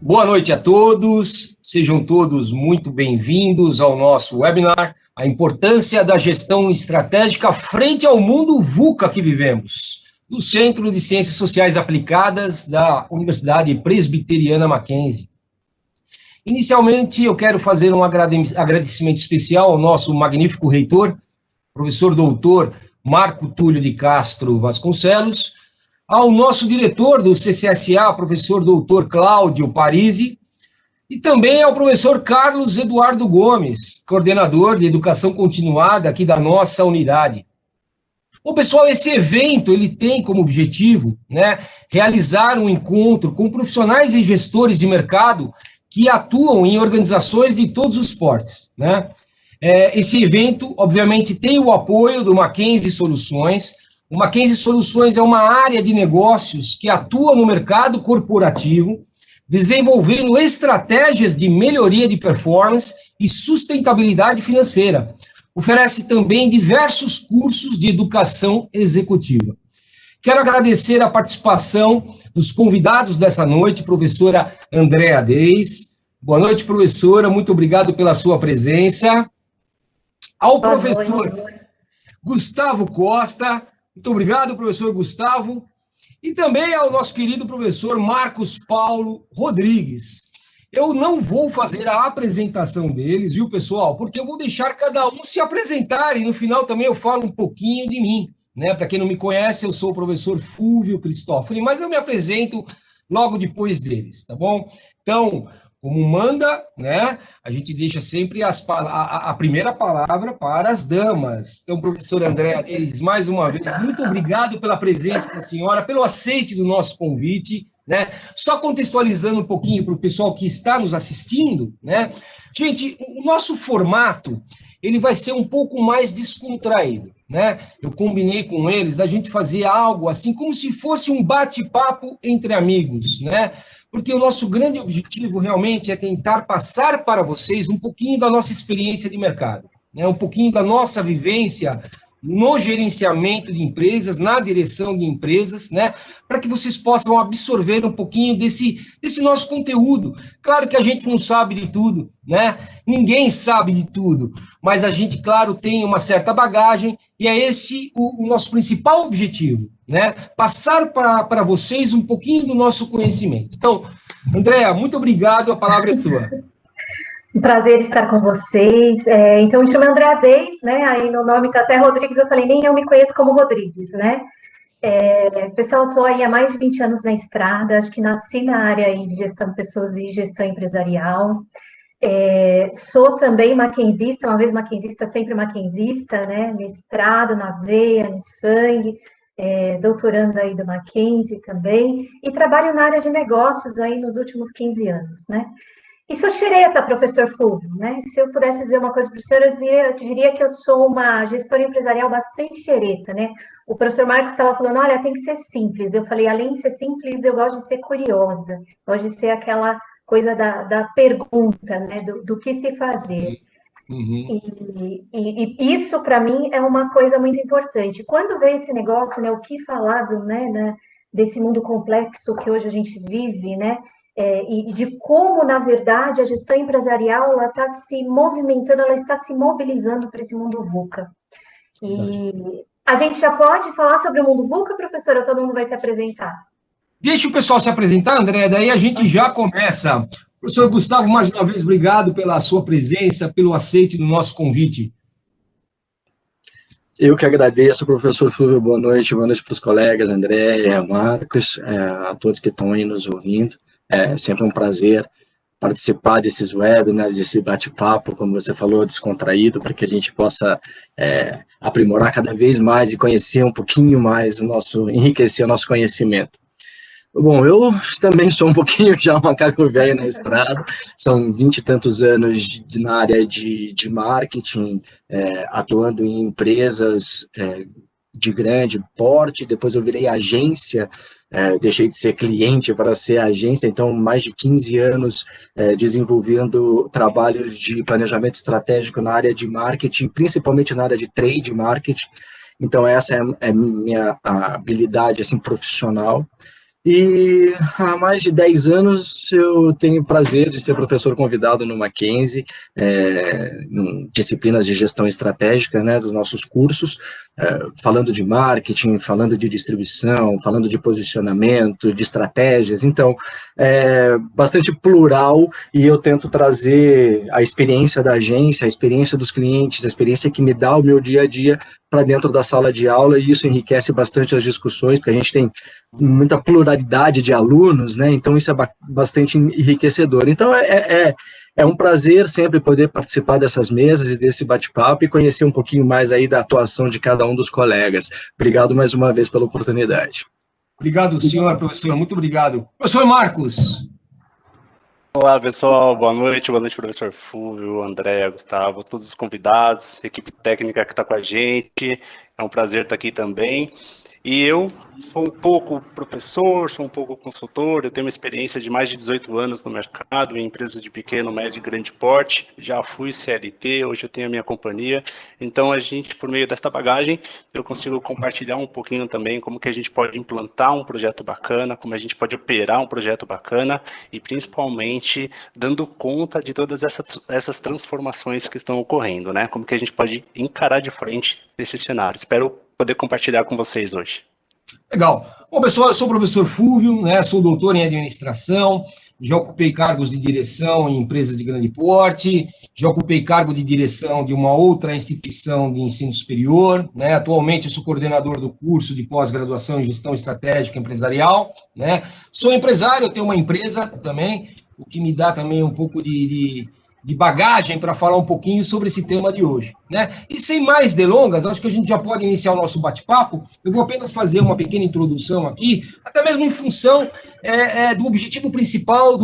Boa noite a todos, sejam todos muito bem-vindos ao nosso webinar, a importância da gestão estratégica frente ao mundo VUCA que vivemos, do Centro de Ciências Sociais Aplicadas da Universidade Presbiteriana Mackenzie. Inicialmente, eu quero fazer um agradecimento especial ao nosso magnífico reitor, professor doutor Marco Túlio de Castro Vasconcelos, ao nosso diretor do CCSA, professor doutor Cláudio Parisi, e também ao professor Carlos Eduardo Gomes, coordenador de Educação Continuada aqui da nossa unidade. Bom, pessoal, esse evento, ele tem como objetivo, realizar um encontro com profissionais e gestores de mercado que atuam em organizações de todos os portes, Esse evento, obviamente, tem o apoio do Mackenzie Soluções. O Mackenzie Soluções é uma área de negócios que atua no mercado corporativo, desenvolvendo estratégias de melhoria de performance e sustentabilidade financeira. Oferece também diversos cursos de educação executiva. Quero agradecer a participação dos convidados dessa noite, professora Andréa Deis. Boa noite, professora, muito obrigado pela sua presença. Ao professor Gustavo Costa. Muito obrigado, professor Gustavo. E também ao nosso querido professor Marcos Paulo Rodrigues. Eu não vou fazer a apresentação deles, viu, pessoal? Porque eu vou deixar cada um se apresentar e no final também eu falo um pouquinho de mim, Para quem não me conhece, eu sou o professor Fúvio Cristófoli, mas eu me apresento logo depois deles, tá bom? Então, como manda, a gente deixa sempre a primeira palavra para as damas. Então, professora Andréa Deis, mais uma vez, muito obrigado pela presença da senhora, pelo aceite do nosso convite, Só contextualizando um pouquinho para o pessoal que está nos assistindo, Gente, o nosso formato, ele vai ser um pouco mais descontraído, Eu combinei com eles da gente fazer algo assim, como se fosse um bate-papo entre amigos, Porque o nosso grande objetivo realmente é tentar passar para vocês um pouquinho da nossa experiência de mercado, Um pouquinho da nossa vivência no gerenciamento de empresas, na direção de empresas, Para que vocês possam absorver um pouquinho desse nosso conteúdo. Claro que a gente não sabe de tudo, Ninguém sabe de tudo, mas a gente, claro, tem uma certa bagagem e é esse o nosso principal objetivo, Passar para vocês um pouquinho do nosso conhecimento. Então, Andréa, muito obrigado, a palavra é sua. Um prazer estar com vocês. Então, me chamo Andréa Deis, Aí no nome está até Rodrigues, eu falei, nem eu me conheço como Rodrigues, Pessoal, estou aí há mais de 20 anos na estrada, acho que nasci na área aí de gestão de pessoas e gestão empresarial. Sou também mackenzista, uma vez mackenzista, sempre mackenzista, Mestrado na veia, no sangue, doutoranda aí do Mackenzie também, e trabalho na área de negócios aí nos últimos 15 anos, E sou xereta, professor Fúvio, Se eu pudesse dizer uma coisa para o senhor, eu diria que eu sou uma gestora empresarial bastante xereta, O professor Marcos estava falando, olha, tem que ser simples. Eu falei, além de ser simples, eu gosto de ser curiosa, gosto de ser aquela coisa da pergunta, do que se fazer. Uhum. E isso, para mim, é uma coisa muito importante. Quando vem esse negócio, o que falar desse mundo complexo que hoje a gente vive, e de como, na verdade, a gestão empresarial ela está se movimentando, ela está se mobilizando para esse mundo VUCA. E a gente já pode falar sobre o mundo VUCA, professora? Todo mundo vai se apresentar? Deixa o pessoal se apresentar, André, daí a gente já começa. Professor Gustavo, mais uma vez, obrigado pela sua presença, pelo aceite do nosso convite. Eu que agradeço, professor Fúvio, boa noite para os colegas, André, Marcos, a todos que estão aí nos ouvindo. É sempre um prazer participar desses webinars, desse bate-papo, como você falou, descontraído, para que a gente possa aprimorar cada vez mais e conhecer um pouquinho mais enriquecer o nosso conhecimento. Bom, eu também sou um pouquinho já um macaco velho na estrada, são 20 e tantos anos na área de marketing, atuando em empresas de grande porte, depois eu virei agência, deixei de ser cliente para ser agência, então mais de 15 anos desenvolvendo trabalhos de planejamento estratégico na área de marketing, principalmente na área de trade marketing, então essa é a minha habilidade assim, profissional. E há mais de 10 anos eu tenho o prazer de ser professor convidado no Mackenzie, em disciplinas de gestão estratégica, né, dos nossos cursos, falando de marketing, falando de distribuição, falando de posicionamento, de estratégias. Então, é bastante plural e eu tento trazer a experiência da agência, a experiência dos clientes, a experiência que me dá o meu dia a dia para dentro da sala de aula, e isso enriquece bastante as discussões, porque a gente tem muita pluralidade de alunos, né? Então isso é bastante enriquecedor. Então é um prazer sempre poder participar dessas mesas e desse bate-papo e conhecer um pouquinho mais aí da atuação de cada um dos colegas. Obrigado mais uma vez pela oportunidade. Obrigado, senhor professor, muito obrigado. Professor Marcos. Olá, pessoal, boa noite, professor Fúvio, André, Gustavo, todos os convidados, equipe técnica que está com a gente, é um prazer estar aqui também. E eu sou um pouco professor, sou um pouco consultor, eu tenho uma experiência de mais de 18 anos no mercado, em empresas de pequeno, médio e grande porte, já fui CLT, hoje eu tenho a minha companhia, então a gente, por meio desta bagagem, eu consigo compartilhar um pouquinho também como que a gente pode implantar um projeto bacana, como a gente pode operar um projeto bacana e principalmente dando conta de todas essas transformações que estão ocorrendo, né? Como que a gente pode encarar de frente desse cenário. Espero poder compartilhar com vocês hoje. Legal. Bom, pessoal, eu sou o professor Fúvio, né? Sou doutor em administração, já ocupei cargos de direção em empresas de grande porte, já ocupei cargo de direção de uma outra instituição de ensino superior, né? Atualmente eu sou coordenador do curso de pós-graduação em gestão estratégica empresarial, né? Sou empresário, eu tenho uma empresa também, o que me dá também um pouco de bagagem para falar um pouquinho sobre esse tema de hoje, né? E sem mais delongas, acho que a gente já pode iniciar o nosso bate-papo. Eu vou apenas fazer uma pequena introdução aqui, até mesmo em função do objetivo principal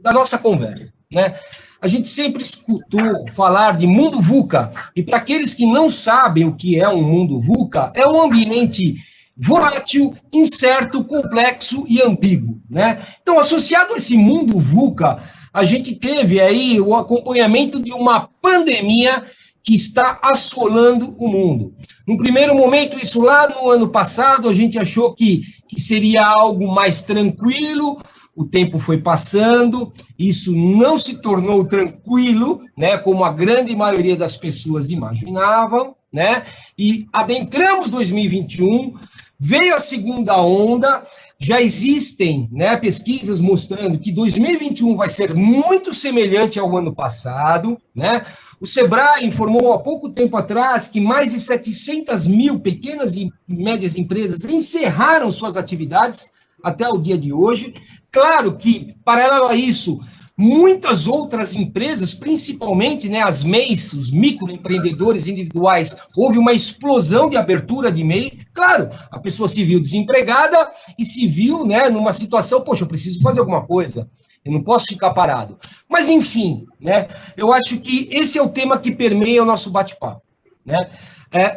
da nossa conversa, né? A gente sempre escutou falar de mundo VUCA, e para aqueles que não sabem o que é um mundo VUCA, é um ambiente volátil, incerto, complexo e ambíguo, né? Então, associado a esse mundo VUCA, a gente teve aí o acompanhamento de uma pandemia que está assolando o mundo. No primeiro momento, isso lá no ano passado, a gente achou que seria algo mais tranquilo, o tempo foi passando, isso não se tornou tranquilo, né, como a grande maioria das pessoas imaginavam, né, e adentramos 2021, veio a segunda onda. Já existem, né, pesquisas mostrando que 2021 vai ser muito semelhante ao ano passado, né? O Sebrae informou há pouco tempo atrás que mais de 700 mil pequenas e médias empresas encerraram suas atividades até o dia de hoje. Claro que, paralelo a isso, muitas outras empresas, principalmente, né, as MEIs, os microempreendedores individuais, houve uma explosão de abertura de MEI. Claro, a pessoa se viu desempregada e se viu, né, numa situação, poxa, eu preciso fazer alguma coisa, eu não posso ficar parado. Mas, enfim, né, eu acho que esse é o tema que permeia o nosso bate-papo, né?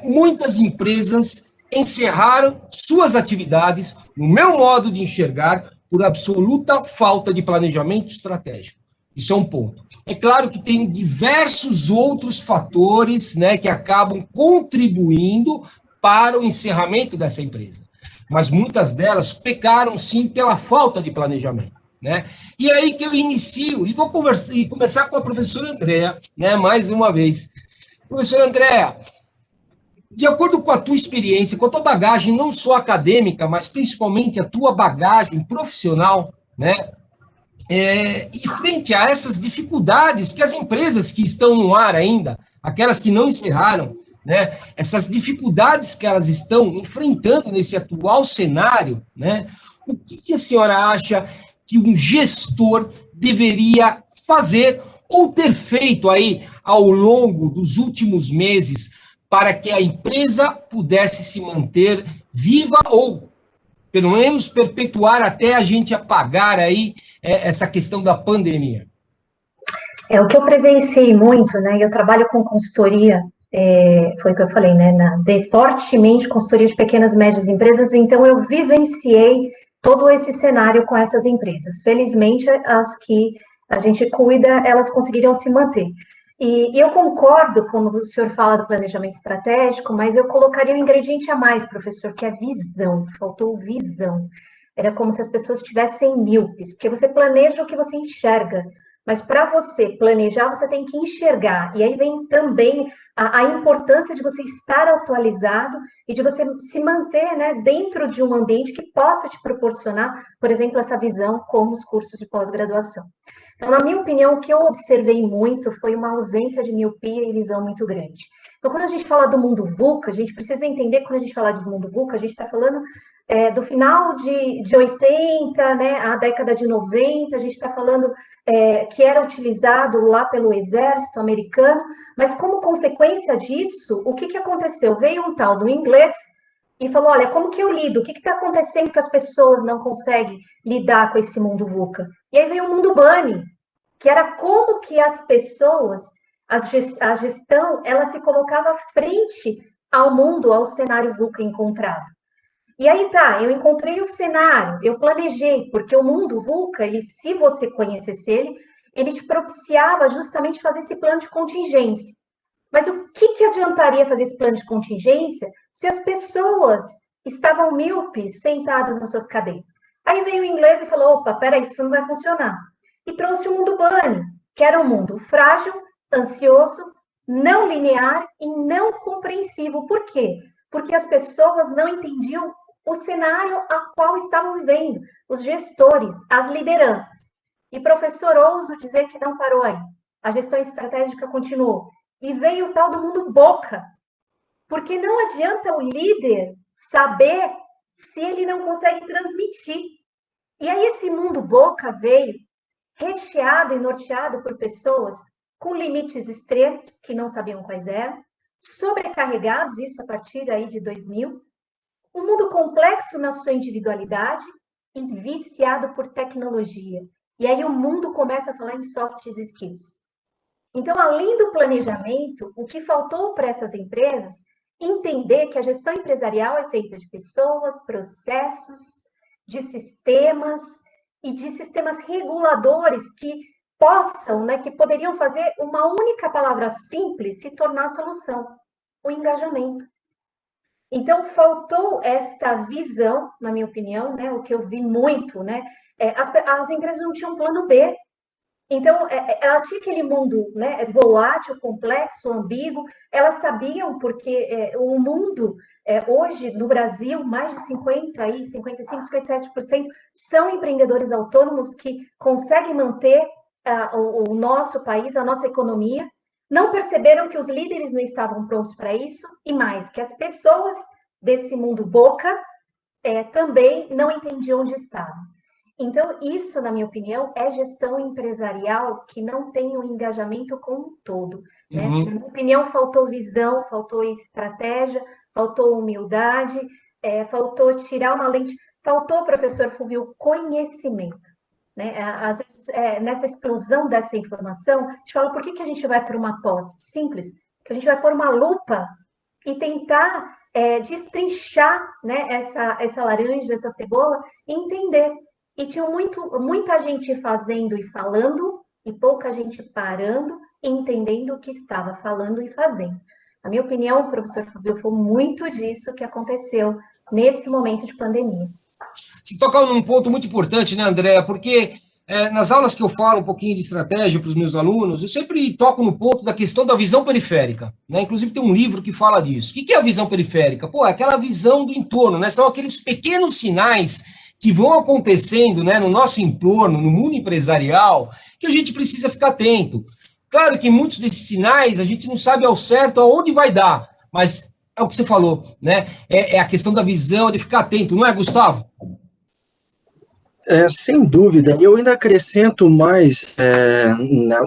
Muitas empresas encerraram suas atividades, no meu modo de enxergar, por absoluta falta de planejamento estratégico. Isso é um ponto. É claro que tem diversos outros fatores, né, que acabam contribuindo para o encerramento dessa empresa. Mas muitas delas pecaram, sim, pela falta de planejamento, né? E aí que eu inicio, e vou começar com a professora Andréa, né, mais uma vez. Professora Andréa, de acordo com a tua experiência, com a tua bagagem, não só acadêmica, mas principalmente a tua bagagem profissional, né? E frente a essas dificuldades que as empresas que estão no ar ainda, aquelas que não encerraram, né? Essas dificuldades que elas estão enfrentando nesse atual cenário, né? O que a senhora acha que um gestor deveria fazer ou ter feito aí ao longo dos últimos meses para que a empresa pudesse se manter viva ou, pelo menos, perpetuar até a gente apagar aí essa questão da pandemia? O que eu presenciei muito, né, eu trabalho com consultoria, foi o que eu falei, né, fortemente consultoria de pequenas e médias empresas, então eu vivenciei todo esse cenário com essas empresas. Felizmente, as que a gente cuida, elas conseguiram se manter. E eu concordo quando o senhor fala do planejamento estratégico, mas eu colocaria um ingrediente a mais, professor, que é visão. Faltou visão. Era como se as pessoas estivessem míopes, porque você planeja o que você enxerga, mas para você planejar, você tem que enxergar. E aí vem também a importância de você estar atualizado e de você se manter, né, dentro de um ambiente que possa te proporcionar, por exemplo, essa visão como os cursos de pós-graduação. Então, na minha opinião, o que eu observei muito foi uma ausência de miopia e visão muito grande. Então, quando a gente fala do mundo VUCA, a gente precisa entender que quando a gente fala de mundo VUCA, a gente está falando do final de 80, né, a década de 90, a gente está falando que era utilizado lá pelo exército americano, mas como consequência disso, o que aconteceu? Veio um tal do inglês e falou, olha, como que eu lido? O que está acontecendo que as pessoas não conseguem lidar com esse mundo VUCA? E aí veio o mundo BUNNY, que era como que as pessoas, a gestão, ela se colocava frente ao mundo, ao cenário VUCA encontrado. E aí tá, eu encontrei o cenário, eu planejei, porque o mundo VUCA, se você conhecesse ele te propiciava justamente fazer esse plano de contingência. Mas o que adiantaria fazer esse plano de contingência se as pessoas estavam míopes, sentadas nas suas cadeiras? Aí veio o inglês e falou, opa, peraí, isso não vai funcionar. E trouxe o mundo BUNNY, que era um mundo frágil, ansioso, não linear e não compreensivo. Por quê? Porque as pessoas não entendiam o cenário a qual estavam vivendo, os gestores, as lideranças. E professor, ouso dizer que não parou aí. A gestão estratégica continuou. E veio o tal do mundo BOCA, porque não adianta o líder saber se ele não consegue transmitir. E aí esse mundo BOCA veio recheado e norteado por pessoas com limites extremos, que não sabiam quais eram, sobrecarregados, isso a partir aí de 2000, um mundo complexo na sua individualidade e viciado por tecnologia. E aí o mundo começa a falar em soft skills. Então, além do planejamento, o que faltou para essas empresas entender que a gestão empresarial é feita de pessoas, processos, de sistemas e de sistemas reguladores que possam, né, que poderiam fazer uma única palavra simples se tornar solução, o engajamento. Então, faltou esta visão, na minha opinião, né, o que eu vi muito, né, as empresas não tinham plano B. Então, ela tinha aquele mundo, né, volátil, complexo, ambíguo, elas sabiam porque o mundo, hoje, no Brasil, mais de 55, 57% são empreendedores autônomos que conseguem manter o nosso país, a nossa economia, não perceberam que os líderes não estavam prontos para isso, e mais, que as pessoas desse mundo BOCA também não entendiam onde estavam. Então, isso, na minha opinião, é gestão empresarial que não tem um engajamento com o todo. Né? Na minha opinião, faltou visão, faltou estratégia, faltou humildade, faltou tirar uma lente, faltou, professor Fulvio, conhecimento. Né? Às vezes, nessa explosão dessa informação, a gente fala, por que a gente vai para uma pós? Simples, que a gente vai pôr uma lupa e tentar destrinchar, né, essa laranja, essa cebola, e entender. E tinha muita gente fazendo e falando, e pouca gente parando e entendendo o que estava falando e fazendo. Na minha opinião, professor Fulvio, foi muito disso que aconteceu nesse momento de pandemia. Você toca num ponto muito importante, né, Andréa? Porque nas aulas que eu falo um pouquinho de estratégia para os meus alunos, eu sempre toco no ponto da questão da visão periférica, né? Inclusive tem um livro que fala disso. O que é a visão periférica? Pô, é aquela visão do entorno, né? São aqueles pequenos sinais que vão acontecendo, né, no nosso entorno, no mundo empresarial, que a gente precisa ficar atento. Claro que muitos desses sinais a gente não sabe ao certo aonde vai dar, mas é o que você falou, né? É a questão da visão, de ficar atento, não é, Gustavo? Sem dúvida, eu ainda acrescento mais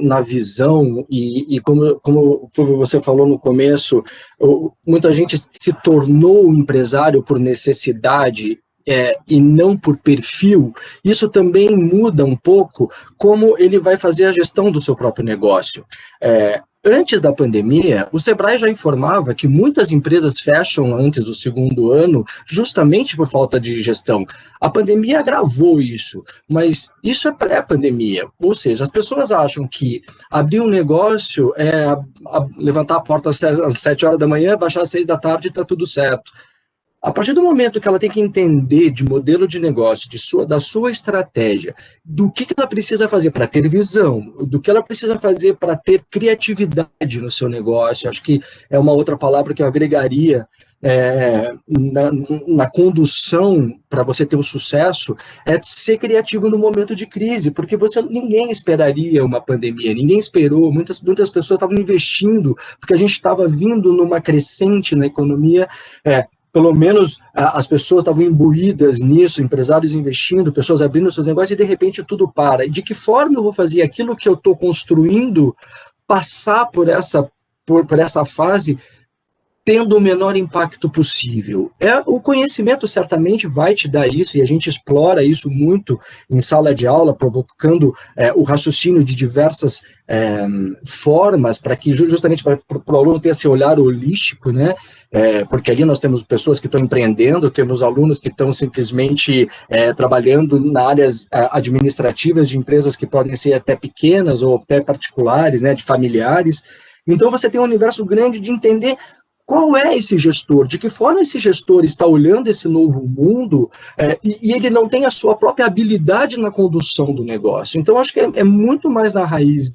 na visão, e como você falou no começo, muita gente se tornou empresário por necessidade, e não por perfil. Isso também muda um pouco como ele vai fazer a gestão do seu próprio negócio. Antes da pandemia, o Sebrae já informava que muitas empresas fecham antes do segundo ano justamente por falta de gestão. A pandemia agravou isso, mas isso é pré-pandemia. Ou seja, as pessoas acham que abrir um negócio levantar a porta às 7 horas da manhã, baixar às 6 da tarde e está tudo certo. A partir do momento que ela tem que entender de modelo de negócio, da sua estratégia, do que ela precisa fazer para ter visão, do que ela precisa fazer para ter criatividade no seu negócio, acho que é uma outra palavra que eu agregaria na condução para você ter o sucesso, é ser criativo no momento de crise, porque ninguém esperaria uma pandemia, ninguém esperou, muitas pessoas estavam investindo, porque a gente estava vindo numa crescente na economia, pelo menos as pessoas estavam imbuídas nisso, empresários investindo, pessoas abrindo seus negócios, e de repente tudo para. E de que forma eu vou fazer aquilo que eu estou construindo passar por essa fase tendo o menor impacto possível? O conhecimento certamente vai te dar isso, e a gente explora isso muito em sala de aula, provocando o raciocínio de diversas formas, para que justamente para o aluno ter esse olhar holístico, né? Porque ali nós temos pessoas que estão empreendendo, temos alunos que estão simplesmente trabalhando na áreas administrativas de empresas que podem ser até pequenas ou até particulares, né, de familiares. Então você tem um universo grande de entender qual é esse gestor, de que forma esse gestor está olhando esse novo mundo, e ele não tem a sua própria habilidade na condução do negócio. Então, acho que é muito mais na raiz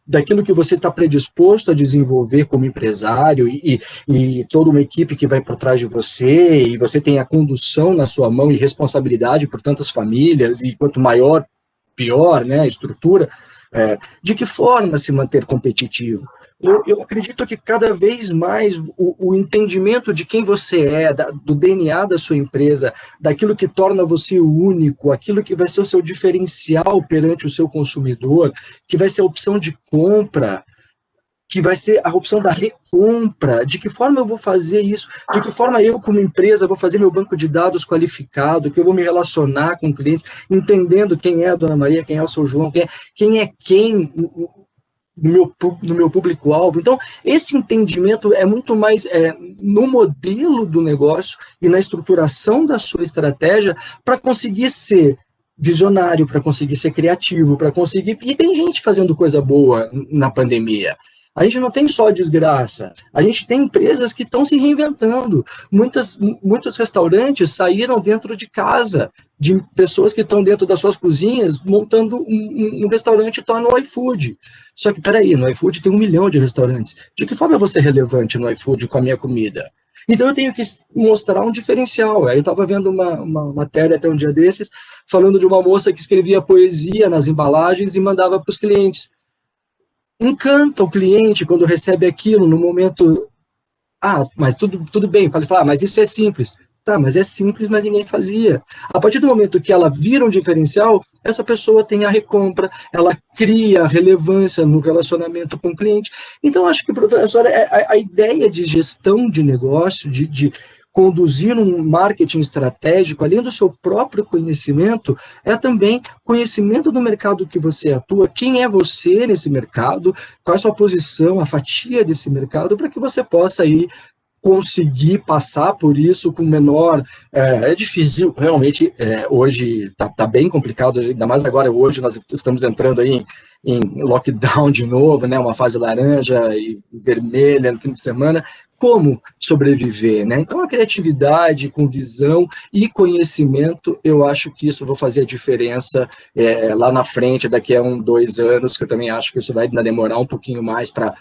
daquilo que você está predisposto a desenvolver como empresário, e toda uma equipe que vai por trás de você, e você tem a condução na sua mão e responsabilidade por tantas famílias, e quanto maior, pior, né, a estrutura. De que forma se manter competitivo? Eu acredito que cada vez mais o entendimento de quem você é, do DNA da sua empresa, daquilo que torna você único, aquilo que vai ser o seu diferencial perante o seu consumidor, que vai ser a opção de compra, que vai ser a opção da recompra, de que forma eu vou fazer isso, de que forma eu, como empresa, vou fazer meu banco de dados qualificado, que eu vou me relacionar com o cliente, entendendo quem é a Dona Maria, quem é o seu João, quem é quem no meu público-alvo. Então, esse entendimento é muito mais no modelo do negócio e na estruturação da sua estratégia para conseguir ser visionário, para conseguir ser criativo, para conseguir... E tem gente fazendo coisa boa na pandemia. A gente não tem só desgraça, a gente tem empresas que estão se reinventando. Muitos restaurantes saíram dentro de casa, de pessoas que estão dentro das suas cozinhas, montando um restaurante no iFood. Só que, peraí, no iFood tem 1 milhão de restaurantes. De que forma eu vou ser relevante no iFood com a minha comida? Então eu tenho que mostrar um diferencial. Aí eu estava vendo uma matéria até um dia desses, falando de uma moça que escrevia poesia nas embalagens e mandava para os clientes. Encanta o cliente quando recebe aquilo no momento, mas tudo bem, mas isso é simples. Tá, mas é simples, mas ninguém fazia. A partir do momento que ela vira um diferencial, essa pessoa tem a recompra, ela cria relevância no relacionamento com o cliente. Então, acho que, professor, a ideia de gestão de negócio, de conduzir um marketing estratégico, além do seu próprio conhecimento, é também conhecimento do mercado que você atua, quem é você nesse mercado, qual é a sua posição, a fatia desse mercado, para que você possa aí conseguir passar por isso com menor... É difícil, realmente, hoje está bem complicado, ainda mais agora, hoje nós estamos entrando aí em lockdown de novo, né, uma fase laranja e vermelha no fim de semana. Como sobreviver, né? Então, a criatividade com visão e conhecimento, eu acho que isso vai fazer a diferença lá na frente, daqui a 2 anos, que eu também acho que isso vai ainda demorar um pouquinho mais para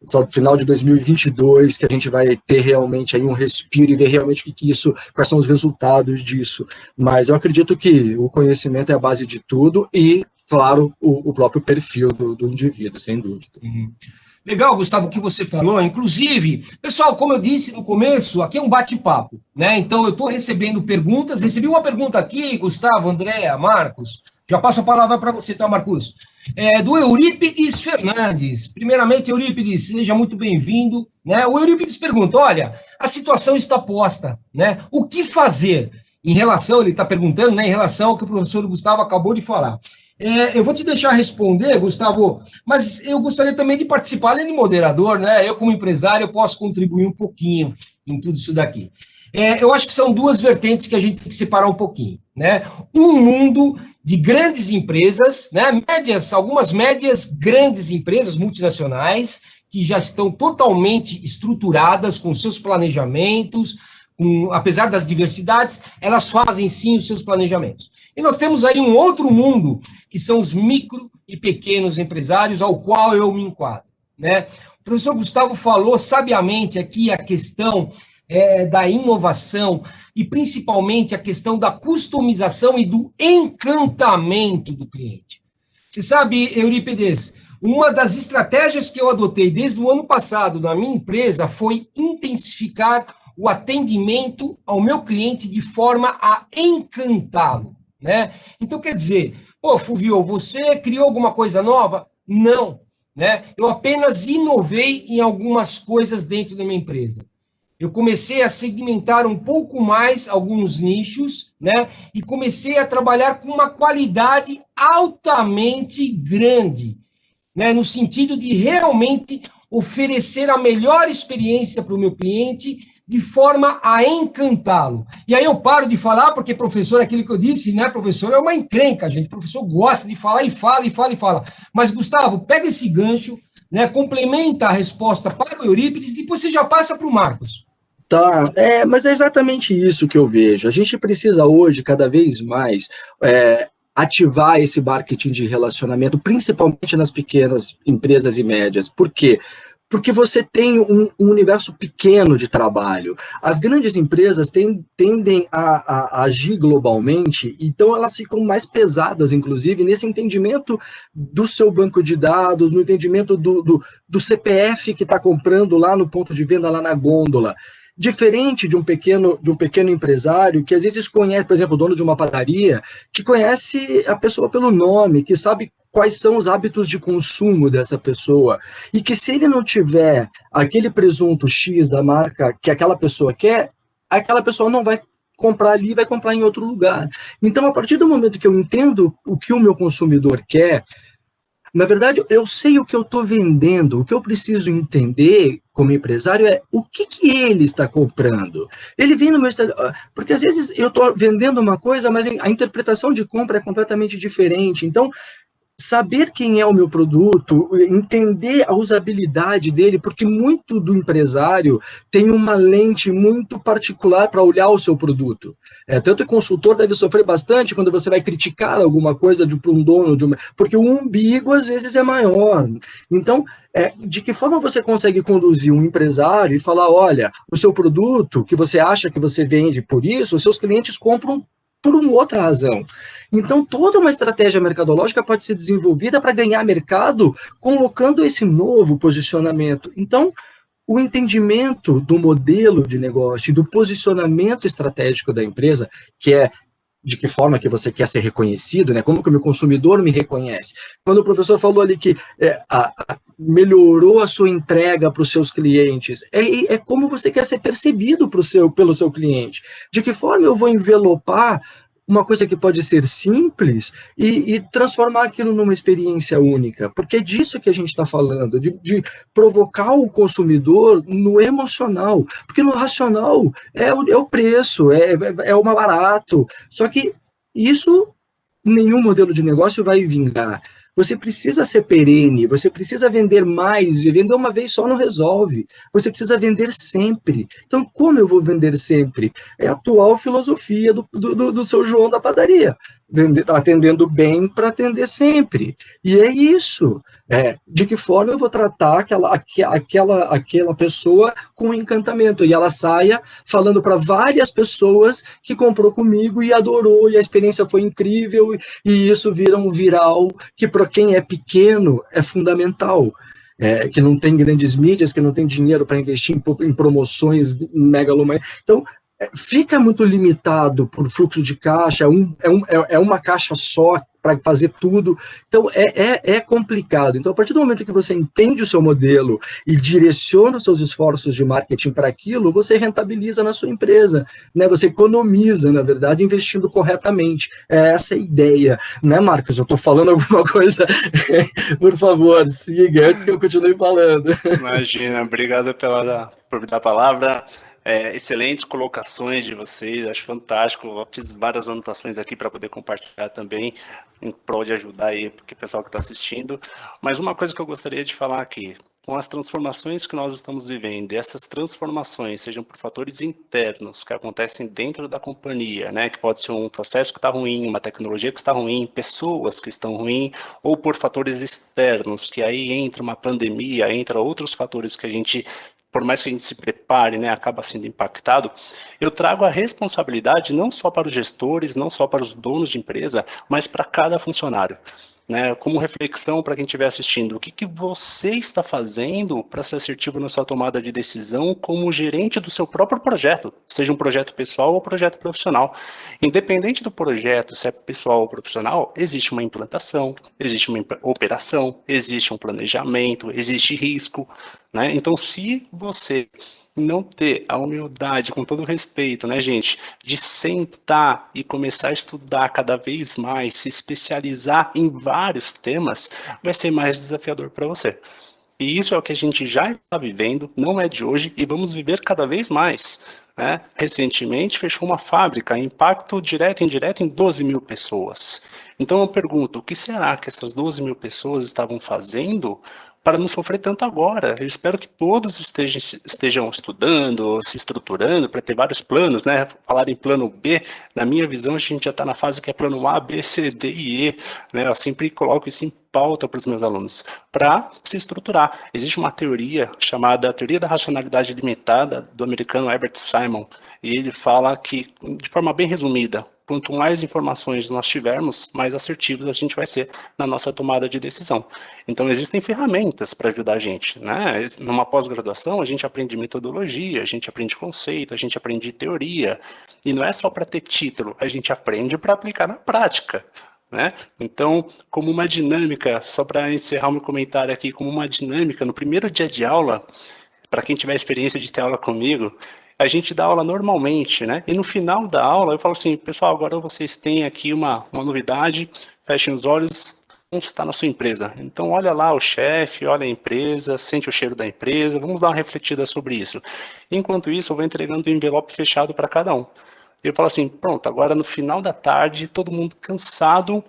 só no final de 2022, que a gente vai ter realmente aí um respiro e ver realmente quais são os resultados disso. Mas eu acredito que o conhecimento é a base de tudo e, claro, o próprio perfil do indivíduo, sem dúvida. Uhum. Legal, Gustavo, o que você falou. Inclusive, pessoal, como eu disse no começo, aqui é um bate-papo, né? Então, eu estou recebendo perguntas. Recebi uma pergunta aqui, Gustavo, Andréa, Marcos. Já passo a palavra para você, tá, Marcos? Do Eurípides Fernandes. Primeiramente, Eurípides, seja muito bem-vindo, né? O Eurípides pergunta, olha, a situação está posta, né? O que fazer em relação, ele está perguntando, né, em relação ao que o professor Gustavo acabou de falar. Eu vou te deixar responder, Gustavo, mas eu gostaria também de participar, além de moderador, né? Eu, como empresário, eu posso contribuir um pouquinho em tudo isso daqui. Eu acho que são 2 vertentes que a gente tem que separar um pouquinho, né? Um mundo de grandes empresas, né? Algumas médias, grandes empresas multinacionais, que já estão totalmente estruturadas com seus planejamentos, apesar das diversidades, elas fazem sim os seus planejamentos. E nós temos aí um outro mundo, que são os micro e pequenos empresários, ao qual eu me enquadro, né? O professor Gustavo falou sabiamente aqui a questão da inovação e principalmente a questão da customização e do encantamento do cliente. Você sabe, Eurípides, uma das estratégias que eu adotei desde o ano passado na minha empresa foi intensificar o atendimento ao meu cliente de forma a encantá-lo, né? Então, quer dizer, pô, Fulvio, você criou alguma coisa nova? Não, né? Eu apenas inovei em algumas coisas dentro da minha empresa. Eu comecei a segmentar um pouco mais alguns nichos, né? E comecei a trabalhar com uma qualidade altamente grande, né? No sentido de realmente oferecer a melhor experiência para o meu cliente de forma a encantá-lo. E aí eu paro de falar, porque professor, aquilo que eu disse, né, professor, é uma encrenca, gente. O professor gosta de falar e fala, e fala, e fala. Mas, Gustavo, pega esse gancho, né, complementa a resposta para o Eurípides, e depois você já passa para o Marcos. Tá, mas é exatamente isso que eu vejo. A gente precisa hoje, cada vez mais, ativar esse marketing de relacionamento, principalmente nas pequenas empresas e médias. Por quê? Porque você tem um universo pequeno de trabalho. As grandes empresas tendem a agir globalmente, então elas ficam mais pesadas, inclusive, nesse entendimento do seu banco de dados, no entendimento do CPF que está comprando lá no ponto de venda, lá na gôndola. Diferente de um pequeno empresário que às vezes conhece, por exemplo, o dono de uma padaria, que conhece a pessoa pelo nome, que sabe quais são os hábitos de consumo dessa pessoa, e que se ele não tiver aquele presunto X da marca que aquela pessoa quer, aquela pessoa não vai comprar ali, vai comprar em outro lugar. Então, a partir do momento que eu entendo o que o meu consumidor quer, na verdade, eu sei o que eu estou vendendo. O que eu preciso entender como empresário é o que ele está comprando. Ele vem no meu... Porque às vezes eu estou vendendo uma coisa, mas a interpretação de compra é completamente diferente. Então, saber quem é o meu produto, entender a usabilidade dele, porque muito do empresário tem uma lente muito particular para olhar o seu produto. Tanto o consultor deve sofrer bastante quando você vai criticar alguma coisa para um dono, porque o umbigo às vezes é maior. Então, de que forma você consegue conduzir um empresário e falar, olha, o seu produto que você acha que você vende por isso, os seus clientes compram por uma outra razão. Então, toda uma estratégia mercadológica pode ser desenvolvida para ganhar mercado, colocando esse novo posicionamento. Então, o entendimento do modelo de negócio e do posicionamento estratégico da empresa, que é de que forma que você quer ser reconhecido, né? Como que o meu consumidor me reconhece. Quando o professor falou ali que melhorou a sua entrega para os seus clientes, é como você quer ser percebido pelo seu cliente. De que forma eu vou envelopar uma coisa que pode ser simples e transformar aquilo numa experiência única, porque é disso que a gente está falando, de provocar o consumidor no emocional, porque no racional é o preço, é o mais barato, só que isso nenhum modelo de negócio vai vingar. Você precisa ser perene, você precisa vender mais, e vender uma vez só não resolve. Você precisa vender sempre. Então, como eu vou vender sempre? É a atual filosofia do seu João da padaria. Atendendo bem para atender sempre. E é isso. De que forma eu vou tratar aquela pessoa com encantamento. E ela saia falando para várias pessoas que comprou comigo e adorou, e a experiência foi incrível, e isso vira um viral que para quem é pequeno é fundamental. Que não tem grandes mídias, que não tem dinheiro para investir em promoções megalomaníacas. Então, fica muito limitado por fluxo de caixa, é uma caixa só para fazer tudo. Então, é complicado. Então, a partir do momento que você entende o seu modelo e direciona os seus esforços de marketing para aquilo, você rentabiliza na sua empresa, né? Você economiza, na verdade, investindo corretamente. É essa a ideia, né, Marcos? Eu estou falando alguma coisa? Por favor, siga, antes que eu continue falando. Imagina, obrigado por me dar a palavra. Excelentes colocações de vocês, acho fantástico. Eu fiz várias anotações aqui para poder compartilhar também, em prol de ajudar aí o pessoal que está assistindo. Mas uma coisa que eu gostaria de falar aqui, com as transformações que nós estamos vivendo, e essas transformações sejam por fatores internos que acontecem dentro da companhia, né, que pode ser um processo que está ruim, uma tecnologia que está ruim, pessoas que estão ruins, ou por fatores externos, que aí entra uma pandemia, entra outros fatores que a gente, por mais que a gente se prepare, né, acaba sendo impactado, eu trago a responsabilidade não só para os gestores, não só para os donos de empresa, mas para cada funcionário. Né, como reflexão para quem estiver assistindo, o que você está fazendo para ser assertivo na sua tomada de decisão como gerente do seu próprio projeto, seja um projeto pessoal ou projeto profissional. Independente do projeto, se é pessoal ou profissional, existe uma implantação, existe uma operação, existe um planejamento, existe risco. Né? Então, se você não ter a humildade, com todo respeito, né, gente, de sentar e começar a estudar cada vez mais, se especializar em vários temas, vai ser mais desafiador para você. E isso é o que a gente já está vivendo, não é de hoje, e vamos viver cada vez mais. Né? Recentemente fechou uma fábrica, impacto direto e indireto em 12 mil pessoas. Então eu pergunto, o que será que essas 12 mil pessoas estavam fazendo para não sofrer tanto agora? Eu espero que todos estejam estudando, se estruturando para ter vários planos, né? Falar em plano B, na minha visão, a gente já está na fase que é plano A, B, C, D e E. Né? Eu sempre coloco isso em pauta para os meus alunos, para se estruturar. Existe uma teoria chamada Teoria da Racionalidade Limitada, do americano Herbert Simon, e ele fala que, de forma bem resumida, quanto mais informações nós tivermos, mais assertivos a gente vai ser na nossa tomada de decisão. Então, existem ferramentas para ajudar a gente. Né? Numa pós-graduação, a gente aprende metodologia, a gente aprende conceito, a gente aprende teoria. E não é só para ter título, a gente aprende para aplicar na prática. Né? Então, como uma dinâmica, só para encerrar o meu comentário aqui, como uma dinâmica, no primeiro dia de aula, para quem tiver experiência de ter aula comigo, a gente dá aula normalmente, né? E no final da aula eu falo assim, pessoal, agora vocês têm aqui uma novidade, fechem os olhos, vamos estar na sua empresa. Então olha lá o chefe, olha a empresa, sente o cheiro da empresa, vamos dar uma refletida sobre isso. Enquanto isso, eu vou entregando um envelope fechado para cada um. Eu falo assim, pronto, agora no final da tarde, todo mundo cansado,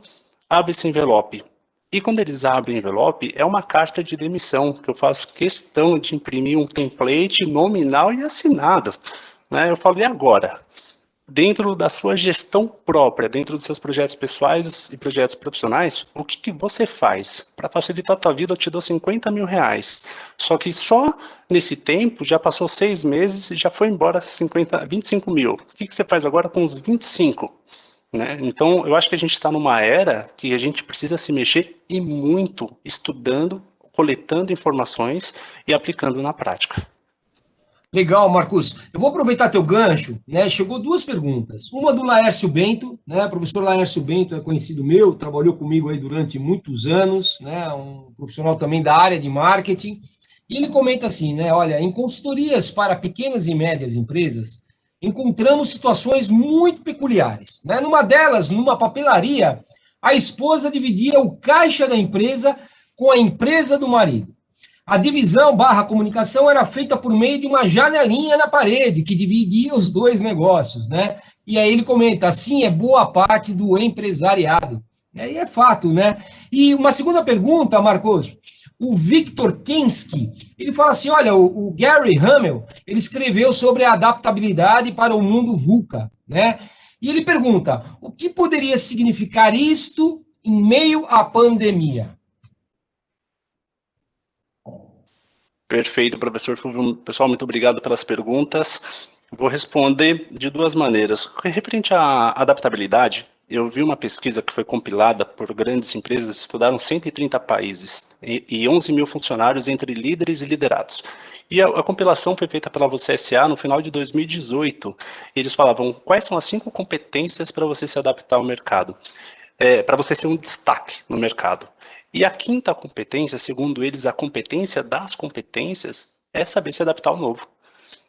abre esse envelope. E quando eles abrem o envelope, é uma carta de demissão, que eu faço questão de imprimir um template nominal e assinado. Né? Eu falo, e agora? Dentro da sua gestão própria, dentro dos seus projetos pessoais e projetos profissionais, o que você faz? Para facilitar a tua vida, eu te dou 50 mil reais. Só que só nesse tempo, já passou 6 meses e já foi embora 25 mil. O que você faz agora com os 25? Né? Então, eu acho que a gente está numa era que a gente precisa se mexer e muito, estudando, coletando informações e aplicando na prática. Legal, Marcos. Eu vou aproveitar teu gancho, né? Chegou 2 perguntas. Uma do Laércio Bento, né? O professor Laércio Bento é conhecido meu, trabalhou comigo aí durante muitos anos, né? Um profissional também da área de marketing. E ele comenta assim, né? Olha, em consultorias para pequenas e médias empresas, encontramos situações muito peculiares, né? Numa delas, numa papelaria, a esposa dividia o caixa da empresa com a empresa do marido. A divisão / comunicação era feita por meio de uma janelinha na parede, que dividia os 2 negócios, né? E aí ele comenta, assim é boa parte do empresariado. E é fato, né? E uma segunda pergunta, Marcos, o Victor Kensky, ele fala assim, olha, o Gary Hamel, ele escreveu sobre a adaptabilidade para o mundo VUCA, né? E ele pergunta, o que poderia significar isto em meio à pandemia? Perfeito, professor Fulvio. Pessoal, muito obrigado pelas perguntas. Vou responder de 2 maneiras. Referente à adaptabilidade, eu vi uma pesquisa que foi compilada por grandes empresas, estudaram 130 países e 11 mil funcionários entre líderes e liderados. E a compilação foi feita pela Você SA no final de 2018. Eles falavam quais são as 5 competências para você se adaptar ao mercado, para você ser um destaque no mercado. E a 5ª competência, segundo eles, a competência das competências, é saber se adaptar ao novo.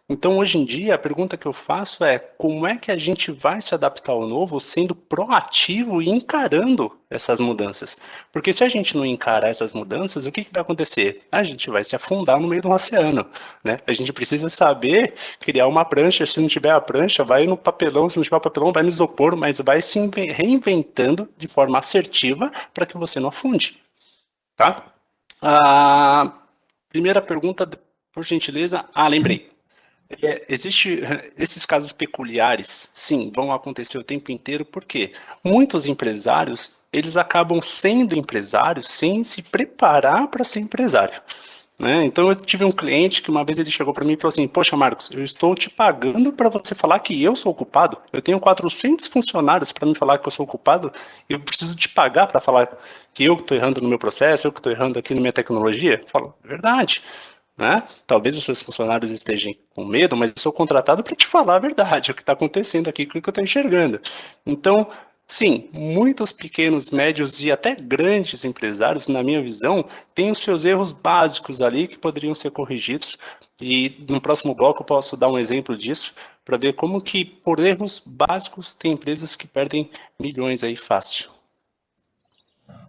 Então, hoje em dia, a pergunta que eu faço é como é que a gente vai se adaptar ao novo sendo proativo e encarando essas mudanças? Porque se a gente não encarar essas mudanças, o que vai acontecer? A gente vai se afundar no meio do oceano. Né? A gente precisa saber criar uma prancha. Se não tiver a prancha, vai no papelão. Se não tiver o papelão, vai no isopor, mas vai se reinventando de forma assertiva para que você não afunde. Tá? primeira pergunta, por gentileza. Lembrei. Esses casos peculiares, sim, vão acontecer o tempo inteiro, porque muitos empresários, eles acabam sendo empresários sem se preparar para ser empresário, né? Então eu tive um cliente que uma vez ele chegou para mim e falou assim: poxa, Marcos, eu estou te pagando para você falar que eu sou o culpado, eu tenho 400 funcionários para me falar que eu sou o culpado, eu preciso te pagar para falar que eu que estou errando no meu processo, eu que estou errando aqui na minha tecnologia? Eu falo, é verdade, né? Talvez os seus funcionários estejam com medo, mas eu sou contratado para te falar a verdade, o que está acontecendo aqui, o que eu estou enxergando. Então, sim, muitos pequenos, médios e até grandes empresários, na minha visão, têm os seus erros básicos ali que poderiam ser corrigidos, e no próximo bloco eu posso dar um exemplo disso, para ver como que, por erros básicos, tem empresas que perdem milhões aí fácil.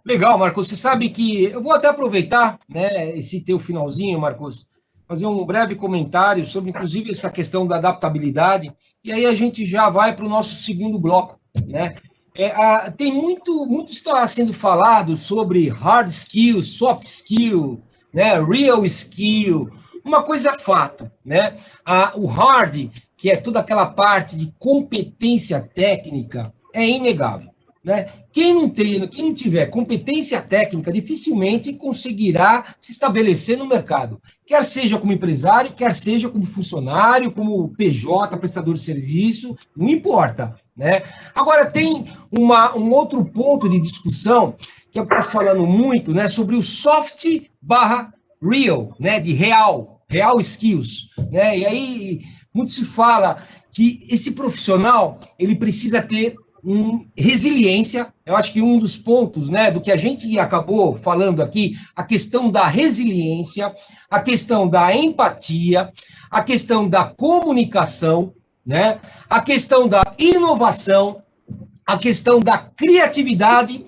Legal, Marcos. Você sabe que eu vou até aproveitar, né, esse teu finalzinho, Marcos, fazer um breve comentário sobre, inclusive, essa questão da adaptabilidade, e aí a gente já vai para o nosso segundo bloco, né? Tem muito está sendo falado sobre hard skill, soft skill, né, real skill. Uma coisa é fato, né? O hard, que é toda aquela parte de competência técnica, é inegável, né? Quem não tiver competência técnica, dificilmente conseguirá se estabelecer no mercado, quer seja como empresário, quer seja como funcionário, como PJ, prestador de serviço, não importa, né? Agora, tem um outro ponto de discussão, que está se falando muito, né, sobre o soft barra real, né, de real skills, né? E aí, muito se fala que esse profissional, ele precisa ter resiliência. Eu acho que um dos pontos, né, do que a gente acabou falando aqui, a questão da resiliência, a questão da empatia, a questão da comunicação, né, a questão da inovação, a questão da criatividade,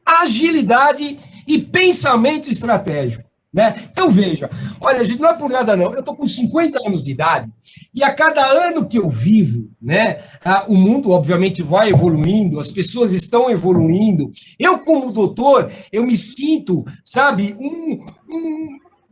agilidade e pensamento estratégico, né? Então, veja, olha, gente, não é por nada não, eu estou com 50 anos de idade, e a cada ano que eu vivo, né, o mundo, obviamente, vai evoluindo, as pessoas estão evoluindo, eu, como doutor, eu me sinto, sabe,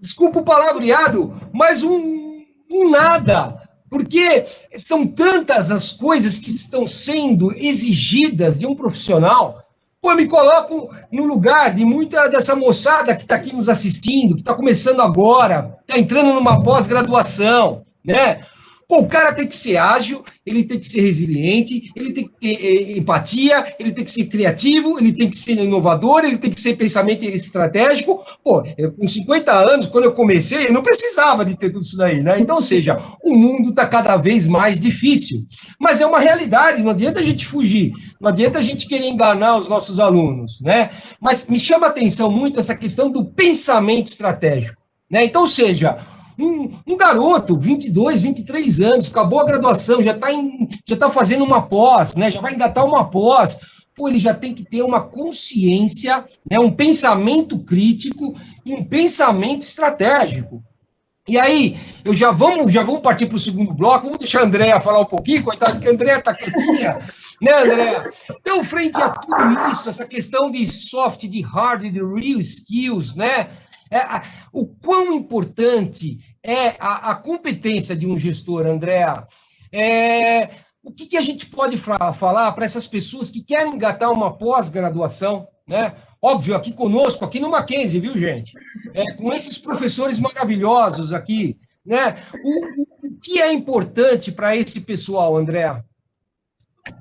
desculpa o palavreado, mas um nada, porque são tantas as coisas que estão sendo exigidas de um profissional. Pô, eu me coloco no lugar de muita dessa moçada que está aqui nos assistindo, que está começando agora, está entrando numa pós-graduação, né? Pô, o cara tem que ser ágil, ele tem que ser resiliente, ele tem que ter empatia, ele tem que ser criativo, ele tem que ser inovador, ele tem que ser pensamento estratégico. Pô, com 50 anos, quando eu comecei, eu não precisava de ter tudo isso daí, né? Então, ou seja, o mundo está cada vez mais difícil. Mas é uma realidade, não adianta a gente fugir, não adianta a gente querer enganar os nossos alunos, né? Mas me chama a atenção muito essa questão do pensamento estratégico, né? Então, ou seja, um garoto, 22, 23 anos, acabou a graduação, já está fazendo uma pós, né? Já vai engatar uma pós. Pô, ele já tem que ter uma consciência, né? Um pensamento crítico e um pensamento estratégico. E aí, já vamos partir para o segundo bloco, vamos deixar a Andréa falar um pouquinho, coitado, que a Andréa está quietinha, né, Andréa? Então, frente a tudo isso, essa questão de soft, de hard, de real skills, né? O quão importante é a competência de um gestor, Andréa? O que a gente pode falar para essas pessoas que querem engatar uma pós-graduação, né? Óbvio, aqui conosco, aqui no Mackenzie, viu, gente? Com esses professores maravilhosos aqui, né? O que é importante para esse pessoal, Andréa?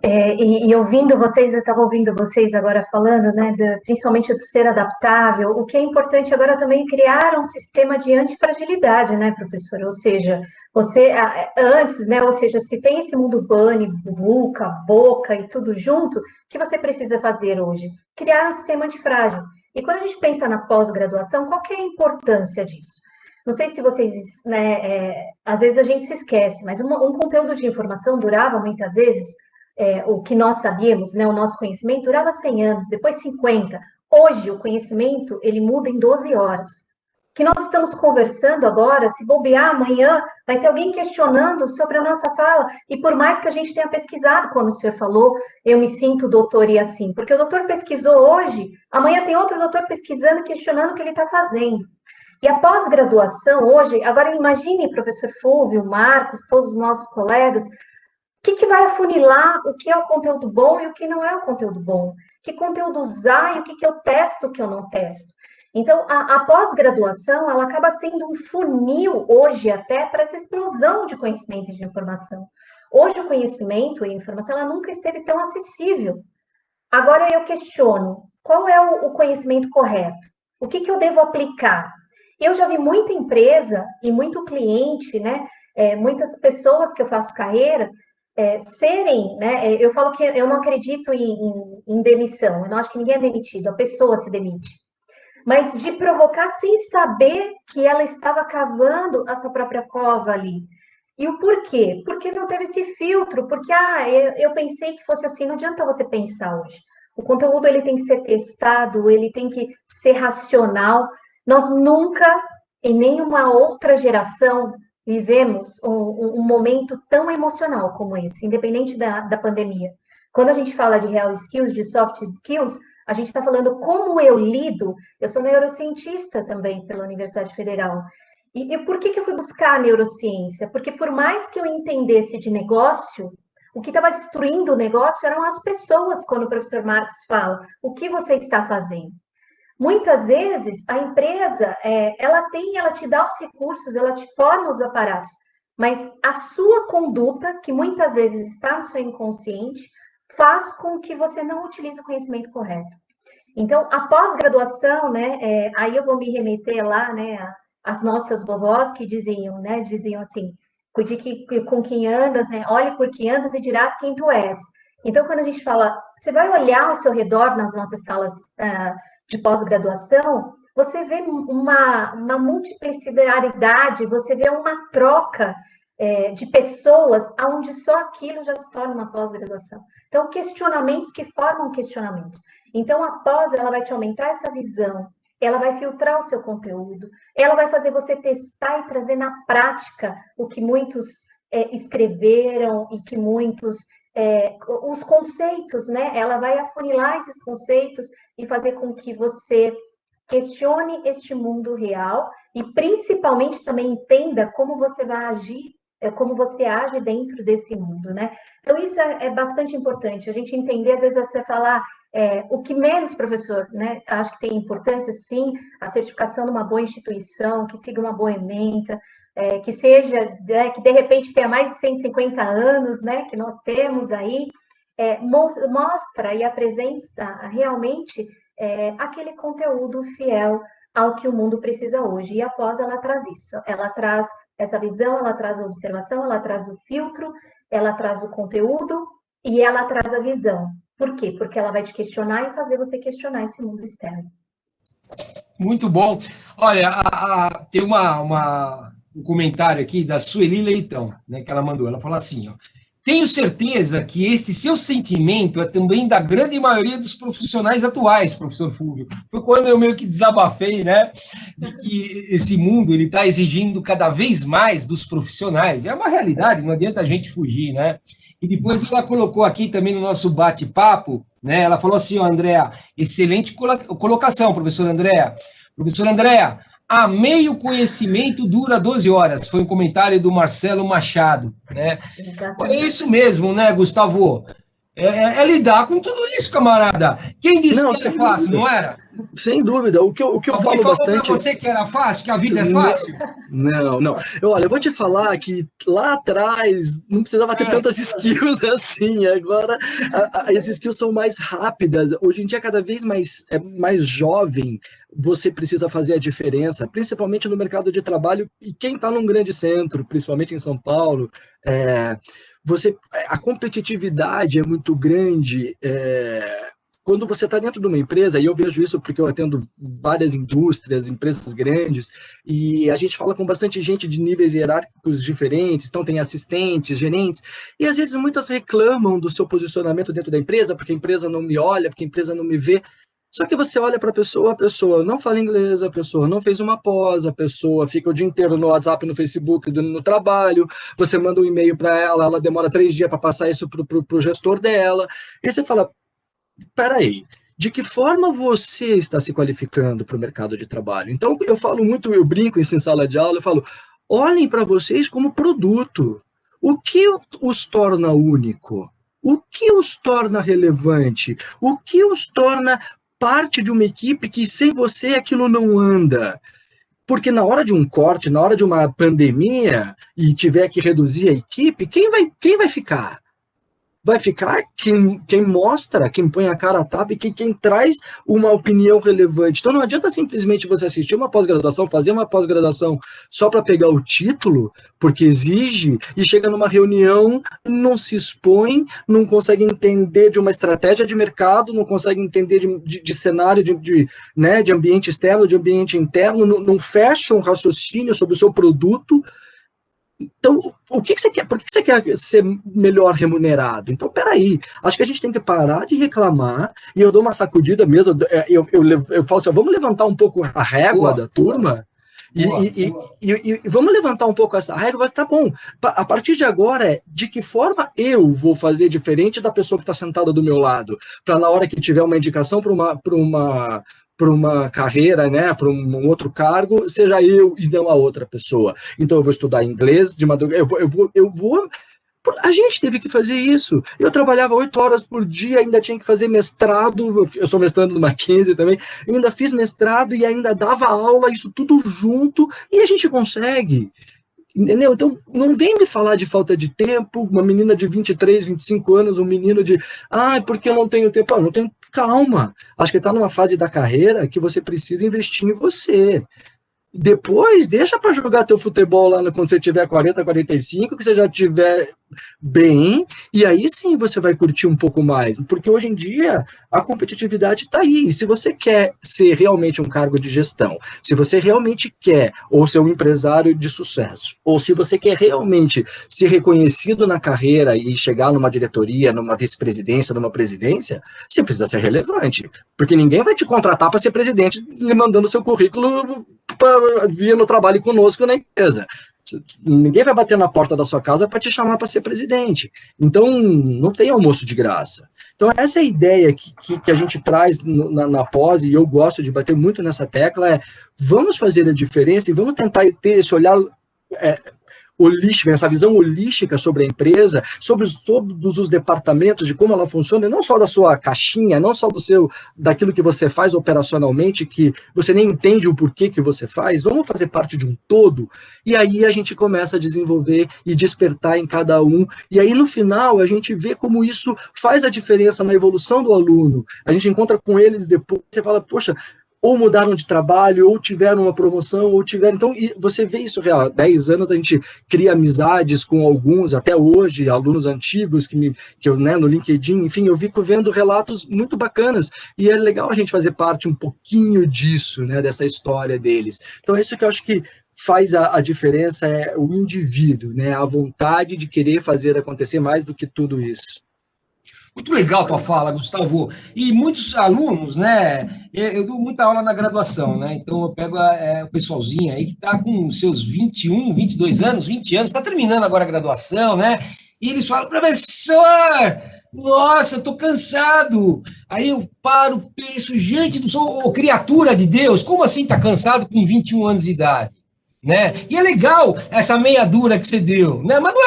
E ouvindo vocês, eu estava ouvindo vocês agora falando, né, principalmente do ser adaptável. O que é importante agora também é criar um sistema de antifragilidade, né, professor? Ou seja, você antes, né, ou seja, se tem esse mundo bunny, VUCA, BOCA e tudo junto, o que você precisa fazer hoje? Criar um sistema antifrágil. E quando a gente pensa na pós-graduação, qual que é a importância disso? Não sei se vocês, né, às vezes a gente se esquece, mas um conteúdo de informação durava muitas vezes. O que nós sabíamos, né, o nosso conhecimento durava 100 anos, depois 50. Hoje, o conhecimento, ele muda em 12 horas. O que nós estamos conversando agora, se bobear amanhã, vai ter alguém questionando sobre a nossa fala, e por mais que a gente tenha pesquisado, quando o senhor falou, eu me sinto doutor e assim, porque o doutor pesquisou hoje, amanhã tem outro doutor pesquisando e questionando o que ele está fazendo. E a pós-graduação hoje, agora imagine, professor Fúvio, Marcos, todos os nossos colegas, o que vai afunilar o que é o conteúdo bom e o que não é o conteúdo bom? Que conteúdo usar e o que eu testo, o que eu não testo? Então, a pós-graduação, ela acaba sendo um funil, hoje até, para essa explosão de conhecimento e de informação. Hoje, o conhecimento e a informação, ela nunca esteve tão acessível. Agora, eu questiono, qual é o conhecimento correto? O que eu devo aplicar? Eu já vi muita empresa e muito cliente, né, muitas pessoas que eu faço carreira, serem, né, eu falo que eu não acredito em demissão, eu não acho que ninguém é demitido, a pessoa se demite. Mas de provocar sem saber que ela estava cavando a sua própria cova ali. E o porquê? Porque não teve esse filtro, porque eu pensei que fosse assim, não adianta você pensar hoje. O conteúdo ele tem que ser testado, ele tem que ser racional. Nós nunca, em nenhuma outra geração, vivemos um momento tão emocional como esse, independente da pandemia. Quando a gente fala de real skills, de soft skills, a gente está falando como eu lido. Eu sou neurocientista também pela Universidade Federal. E por que eu fui buscar a neurociência? Porque por mais que eu entendesse de negócio, o que estava destruindo o negócio eram as pessoas, quando o professor Marcos fala, o que você está fazendo? Muitas vezes, a empresa, ela te dá os recursos, ela te forma os aparatos, mas a sua conduta, que muitas vezes está no seu inconsciente, faz com que você não utilize o conhecimento correto. Então, a pós-graduação, né, aí eu vou me remeter lá, né, às nossas vovós que diziam, né, diziam assim, cuide com quem andas, né, olhe por quem andas e dirás quem tu és. Então, quando a gente fala, você vai olhar ao seu redor nas nossas salas de pós-graduação, você vê uma multiplicidade, você vê uma troca de pessoas, onde só aquilo já se torna uma pós-graduação. Então, questionamentos que formam questionamentos. Então, a pós, ela vai te aumentar essa visão, ela vai filtrar o seu conteúdo, ela vai fazer você testar e trazer na prática o que muitos escreveram e que muitos... os conceitos, né? Ela vai afunilar esses conceitos e fazer com que você questione este mundo real e, principalmente, também entenda como você vai agir, como você age dentro desse mundo, né? Então, isso é bastante importante, a gente entender, às vezes, você falar o que menos, professor, né? Acho que tem importância, sim, a certificação de uma boa instituição, que siga uma boa ementa, que seja, que de repente tenha mais de 150 anos, né? Que nós temos aí, mostra e apresenta realmente aquele conteúdo fiel ao que o mundo precisa hoje. E após ela traz isso, ela traz essa visão, ela traz a observação, ela traz o filtro, ela traz o conteúdo e ela traz a visão. Por quê? Porque ela vai te questionar e fazer você questionar esse mundo externo. Muito bom. Olha, tem um comentário aqui da Sueli Leitão, né, que ela mandou. Ela falou assim, ó, tenho certeza que este seu sentimento é também da grande maioria dos profissionais atuais, professor Fúvio. Foi quando eu meio que desabafei, né, de que esse mundo ele está exigindo cada vez mais dos profissionais. É uma realidade, não adianta a gente fugir, né? E depois ela colocou aqui também no nosso bate-papo, né? Ela falou assim, ó, Andréa, excelente colocação, professora Andréa. Professora Andréa, amei o conhecimento dura 12 horas. Foi um comentário do Marcelo Machado, né? É isso mesmo, né, Gustavo? É lidar com tudo isso, camarada. Quem disse que era fácil, não era? Sem dúvida. O que eu falo bastante... Pra você que era fácil, que a vida é fácil? Não. Olha, eu vou te falar que lá atrás não precisava ter tantas skills assim. Agora, as skills são mais rápidas. Hoje em dia, cada vez mais jovem, você precisa fazer a diferença, principalmente no mercado de trabalho. E quem está num grande centro, principalmente em São Paulo, a competitividade é muito grande. Quando você está dentro de uma empresa, e eu vejo isso porque eu atendo várias indústrias, empresas grandes, e a gente fala com bastante gente de níveis hierárquicos diferentes, então tem assistentes, gerentes, e às vezes muitas reclamam do seu posicionamento dentro da empresa, porque a empresa não me olha, porque a empresa não me vê. Só que você olha para a pessoa não fala inglês, a pessoa não fez uma pós, a pessoa fica o dia inteiro no WhatsApp, no Facebook, no trabalho, você manda um e-mail para ela demora 3 dias para passar isso para o gestor dela, e você fala, peraí, de que forma você está se qualificando para o mercado de trabalho. Então, eu falo muito, eu brinco isso em sala de aula, eu falo, olhem para vocês como produto. O que os torna único? O que os torna relevante? O que os torna parte de uma equipe que sem você aquilo não anda? Porque na hora de um corte, na hora de uma pandemia e tiver que reduzir a equipe, quem vai ficar? Vai ficar quem mostra, quem põe a cara a tapa e quem traz uma opinião relevante. Então não adianta simplesmente você assistir uma pós-graduação, fazer uma pós-graduação só para pegar o título, porque exige, e chega numa reunião, não se expõe, não consegue entender de uma estratégia de mercado, não consegue entender de cenário, né, de ambiente externo, de ambiente interno, não fecha um raciocínio sobre o seu produto. Então, o que você quer? Por que você quer ser melhor remunerado? Então, peraí, acho que a gente tem que parar de reclamar, e eu dou uma sacudida mesmo, eu falo assim, vamos levantar um pouco a régua da turma, e vamos levantar um pouco essa régua, tá bom, a partir de agora, de que forma eu vou fazer diferente da pessoa que está sentada do meu lado, para na hora que tiver uma indicação para uma carreira, né, para um outro cargo, seja eu e não a outra pessoa. Então eu vou estudar inglês de madrugada, eu vou. A gente teve que fazer isso. Eu trabalhava 8 horas por dia, ainda tinha que fazer mestrado, eu sou mestrando no Mackenzie também, ainda fiz mestrado e ainda dava aula, isso tudo junto, e a gente consegue. Entendeu? Então, não vem me falar de falta de tempo, uma menina de 23, 25 anos, um menino de, porque eu não tenho tempo. Não tenho, calma. Acho que está numa fase da carreira que você precisa investir em você. Depois, deixa para jogar teu futebol lá quando você tiver 40, 45, que você já estiver bem, e aí sim você vai curtir um pouco mais, porque hoje em dia a competitividade está aí, e se você quer ser realmente um cargo de gestão, se você realmente quer, ou ser um empresário de sucesso, ou se você quer realmente ser reconhecido na carreira e chegar numa diretoria, numa vice-presidência, numa presidência, você precisa ser relevante, porque ninguém vai te contratar para ser presidente, lhe mandando seu currículo para vir no trabalho conosco na empresa. Ninguém vai bater na porta da sua casa para te chamar para ser presidente. Então, não tem almoço de graça. Então, essa é a ideia que a gente traz na pós, e eu gosto de bater muito nessa tecla, vamos fazer a diferença e vamos tentar ter esse olhar holística, essa visão holística sobre a empresa, sobre todos os departamentos, de como ela funciona, e não só da sua caixinha, não só daquilo que você faz operacionalmente, que você nem entende o porquê que você faz, vamos fazer parte de um todo, e aí a gente começa a desenvolver e despertar em cada um, e aí no final a gente vê como isso faz a diferença na evolução do aluno, a gente encontra com eles depois, você fala, poxa, ou mudaram de trabalho, ou tiveram uma promoção, ou tiveram... Então, você vê isso real. Há 10 anos a gente cria amizades com alguns, até hoje, alunos antigos, que eu, né, no LinkedIn, enfim, eu fico vendo relatos muito bacanas, e é legal a gente fazer parte um pouquinho disso, né, dessa história deles. Então, é isso que eu acho que faz a diferença, é o indivíduo, né, a vontade de querer fazer acontecer mais do que tudo isso. Muito legal a tua fala, Gustavo. E muitos alunos, né? Eu dou muita aula na graduação, né? Então eu pego o pessoalzinho aí que está com seus 21, 22 anos, 20 anos, está terminando agora a graduação, né? E eles falam, professor, nossa, eu estou cansado. Aí eu paro, penso, gente do céu, criatura de Deus, como assim está cansado com 21 anos de idade? Né? E é legal essa meia dura que você deu, né? Mas não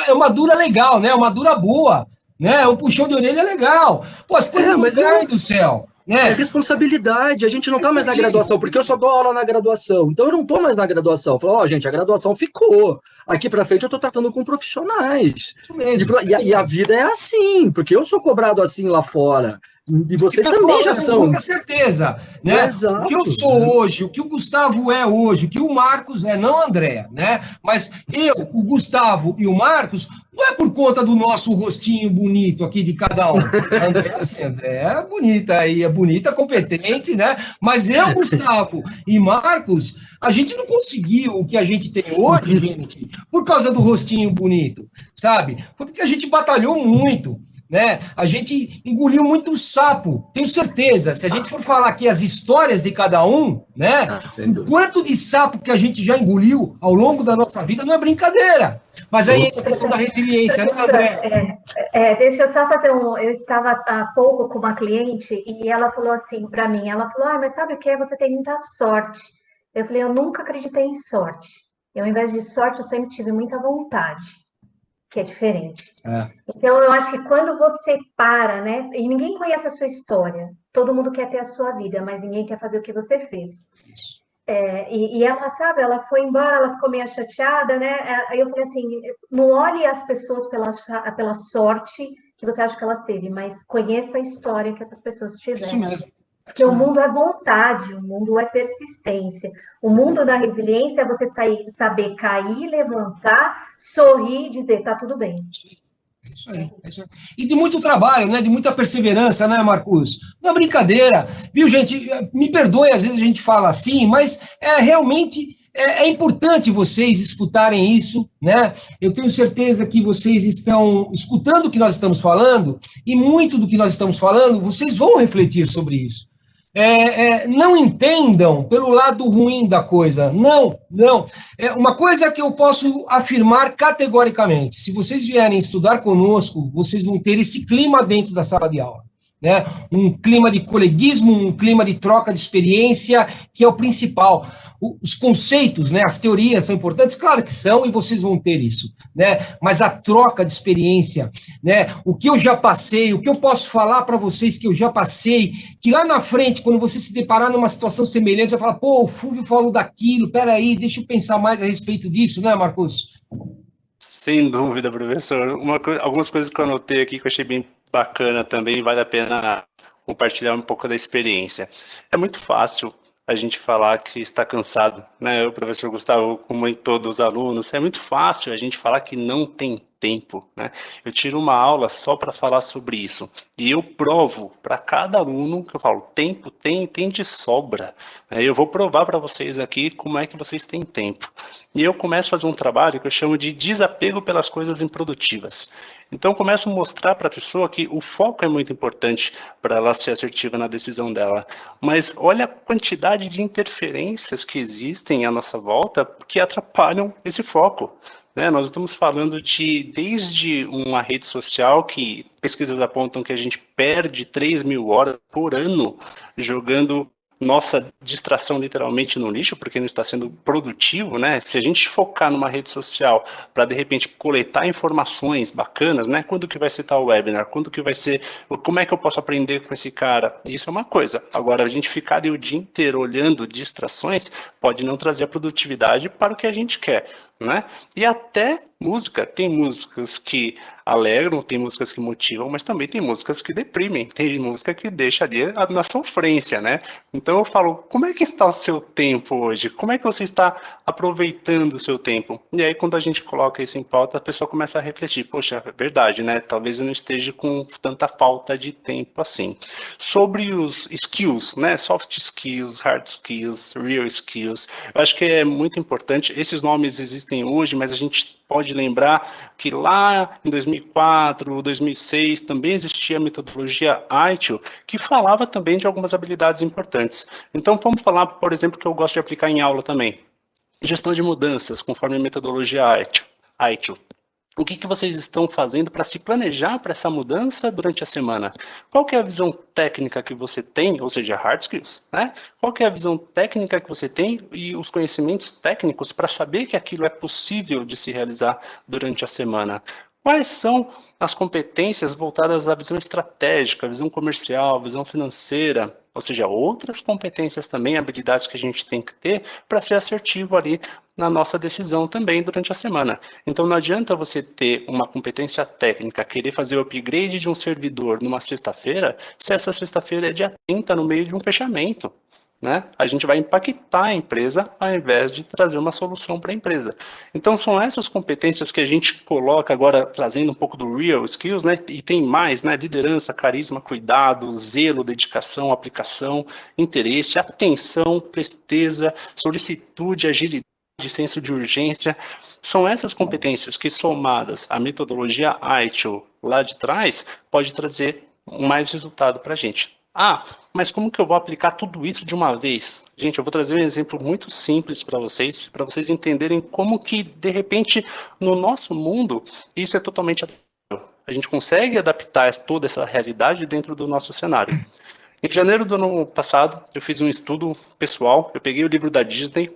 é uma dura legal, né? É uma dura boa. Né? Um puxão de orelha é legal. Pô, as coisas não caem do céu. Né? É responsabilidade, a gente não está mais na graduação, porque eu só dou aula na graduação, então eu não estou mais na graduação. Falo, gente, a graduação ficou. Aqui para frente eu estou tratando com profissionais. Isso mesmo. E a vida é assim, porque eu sou cobrado assim lá fora. E vocês também já são. Com certeza. Né? O que eu sou hoje, o que o Gustavo é hoje, o que o Marcos é, não André, né? Mas eu, o Gustavo e o Marcos, não é por conta do nosso rostinho bonito aqui de cada um. André é bonita aí, é bonita, competente, né? Mas eu, Gustavo e Marcos, a gente não conseguiu o que a gente tem hoje, gente, por causa do rostinho bonito, sabe? Porque a gente batalhou muito. né? A gente engoliu muito sapo, tenho certeza. Se a gente for falar aqui as histórias de cada um, né? O quanto de sapo que a gente já engoliu ao longo da nossa vida não é brincadeira. Mas aí entra a questão da resiliência, né, André? Deixa eu só fazer Eu estava há pouco com uma cliente e ela falou assim para mim, ela falou, mas sabe o que? Você tem muita sorte. Eu falei, eu nunca acreditei em sorte. Eu, ao invés de sorte, eu sempre tive muita vontade, que é diferente. Então, eu acho que quando você para, né? E ninguém conhece a sua história. Todo mundo quer ter a sua vida, mas ninguém quer fazer o que você fez. E ela, sabe, ela foi embora, ela ficou meio chateada, né? Aí eu falei assim, não olhe as pessoas pela sorte que você acha que elas teve, mas conheça a história que essas pessoas tiveram. Isso mesmo. Porque o mundo é vontade, o mundo é persistência. O mundo da resiliência é você saber cair, levantar, sorrir e dizer, tá tudo bem. É isso aí. E de muito trabalho, né? De muita perseverança, né, Marcos? Não é brincadeira, viu, gente? Me perdoe, às vezes a gente fala assim, mas realmente é importante vocês escutarem isso, né? Eu tenho certeza que vocês estão escutando o que nós estamos falando, e muito do que nós estamos falando, vocês vão refletir sobre isso. Não entendam pelo lado ruim da coisa. Não. Uma coisa que eu posso afirmar categoricamente: se vocês vierem estudar conosco, vocês vão ter esse clima dentro da sala de aula, né? Um clima de coleguismo, um clima de troca de experiência, que é o principal. Os conceitos, né, as teorias são importantes, claro que são, e vocês vão ter isso, né? Mas a troca de experiência, né? O que eu já passei, o que eu posso falar para vocês que eu já passei, que lá na frente, quando você se deparar numa situação semelhante, você vai falar, pô, o Fúvio falou daquilo, peraí, deixa eu pensar mais a respeito disso, né, Marcos? Sem dúvida, professor. Algumas coisas que eu anotei aqui que eu achei bem bacana também, vale a pena compartilhar um pouco da experiência. É muito fácil a gente falar que está cansado, né? O professor Gustavo, como em todos os alunos, é muito fácil a gente falar que não tem tempo, né? Eu tiro uma aula só para falar sobre isso e eu provo para cada aluno que eu falo, tempo tem de sobra, né? Eu vou provar para vocês aqui como é que vocês têm tempo. E eu começo a fazer um trabalho que eu chamo de desapego pelas coisas improdutivas. Então, eu começo a mostrar para a pessoa que o foco é muito importante para ela ser assertiva na decisão dela. Mas olha a quantidade de interferências que existem à nossa volta que atrapalham esse foco. Nós estamos falando desde uma rede social que pesquisas apontam que a gente perde 3.000 horas por ano jogando nossa distração literalmente no lixo, porque não está sendo produtivo, né? Se a gente focar numa rede social para, de repente, coletar informações bacanas, né? Quando que vai ser tal webinar? Quando que vai ser... Como é que eu posso aprender com esse cara? Isso é uma coisa. Agora, a gente ficar ali o dia inteiro olhando distrações pode não trazer a produtividade para o que a gente quer, né? E até música. Tem músicas que alegram, tem músicas que motivam, mas também tem músicas que deprimem, tem música que deixa ali na sofrência, né? Então eu falo, como é que está o seu tempo hoje? Como é que você está aproveitando o seu tempo? E aí quando a gente coloca isso em pauta, a pessoa começa a refletir, poxa, é verdade, né? Talvez eu não esteja com tanta falta de tempo assim. Sobre os skills, né? Soft skills, hard skills, real skills, eu acho que é muito importante, esses nomes existem hoje, mas a gente pode lembrar que lá em 2004, 2006, também existia a metodologia ITIL, que falava também de algumas habilidades importantes. Então, vamos falar, por exemplo, que eu gosto de aplicar em aula também. Gestão de mudanças, conforme a metodologia ITIL. O que vocês estão fazendo para se planejar para essa mudança durante a semana? Qual que é a visão técnica que você tem, ou seja, hard skills, né? Qual que é a visão técnica que você tem e os conhecimentos técnicos para saber que aquilo é possível de se realizar durante a semana? Quais são as competências voltadas à visão estratégica, visão comercial, visão financeira, ou seja, outras competências também, habilidades que a gente tem que ter para ser assertivo ali na nossa decisão também durante a semana. Então não adianta você ter uma competência técnica, querer fazer o upgrade de um servidor numa sexta-feira, se essa sexta-feira é dia 30 no meio de um fechamento, né? A gente vai impactar a empresa ao invés de trazer uma solução para a empresa. Então são essas competências que a gente coloca agora, trazendo um pouco do real skills, né? E tem mais, né? Liderança, carisma, cuidado, zelo, dedicação, aplicação, interesse, atenção, presteza, solicitude, agilidade, de senso de urgência. São essas competências que, somadas à metodologia ITIL lá de trás, pode trazer mais resultado para a gente. Ah, mas como que eu vou aplicar tudo isso de uma vez? Gente, eu vou trazer um exemplo muito simples para vocês entenderem como que, de repente, no nosso mundo, isso é totalmente adaptável. A gente consegue adaptar toda essa realidade dentro do nosso cenário. Em janeiro do ano passado, eu fiz um estudo pessoal, eu peguei o livro da Disney,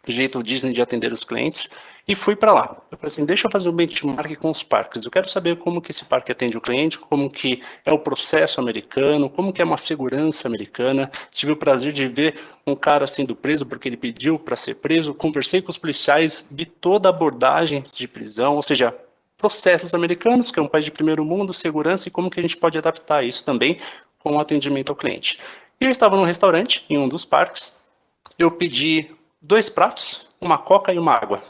o jeito Disney de atender os clientes, e fui para lá. Eu falei assim, deixa eu fazer um benchmark com os parques. Eu quero saber como que esse parque atende o cliente, como que é o processo americano, como que é uma segurança americana. Tive o prazer de ver um cara sendo preso porque ele pediu para ser preso. Conversei com os policiais, vi toda a abordagem de prisão, ou seja, processos americanos, que é um país de primeiro mundo, segurança, e como que a gente pode adaptar isso também com o atendimento ao cliente. E eu estava num restaurante, em um dos parques, eu pedi 2 pratos, uma coca e uma água.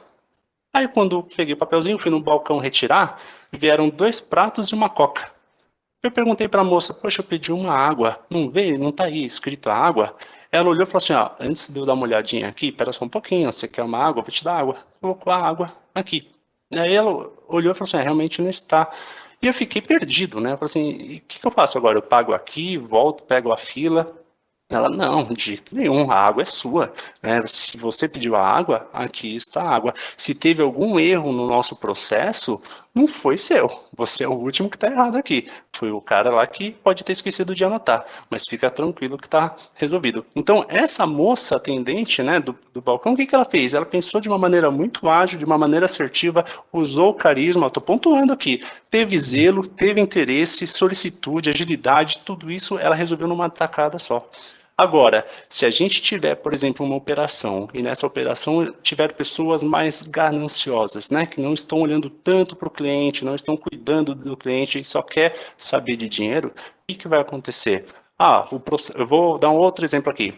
Aí quando peguei o papelzinho, fui no balcão retirar, vieram 2 pratos e uma coca. Eu perguntei para a moça, poxa, eu pedi uma água, não vê, não está aí escrito a água? Ela olhou e falou assim, ó, antes de eu dar uma olhadinha aqui, espera só um pouquinho, você quer uma água? Eu vou te dar água. Colocou a água aqui. Aí ela olhou e falou assim, realmente não está. E eu fiquei perdido, né? Eu falei assim, o que eu faço agora? Eu pago aqui, volto, pego a fila. Ela, não, de jeito nenhum, a água é sua, né? Se você pediu a água, aqui está a água. Se teve algum erro no nosso processo, não foi seu. Você é o último que está errado aqui. Foi o cara lá que pode ter esquecido de anotar, mas fica tranquilo que está resolvido. Então, essa moça atendente, né, do balcão, o que ela fez? Ela pensou de uma maneira muito ágil, de uma maneira assertiva, usou o carisma, estou pontuando aqui, teve zelo, teve interesse, solicitude, agilidade, tudo isso ela resolveu numa tacada só. Agora, se a gente tiver, por exemplo, uma operação, e nessa operação tiver pessoas mais gananciosas, né, que não estão olhando tanto para o cliente, não estão cuidando do cliente e só quer saber de dinheiro, o que vai acontecer? Eu vou dar um outro exemplo aqui.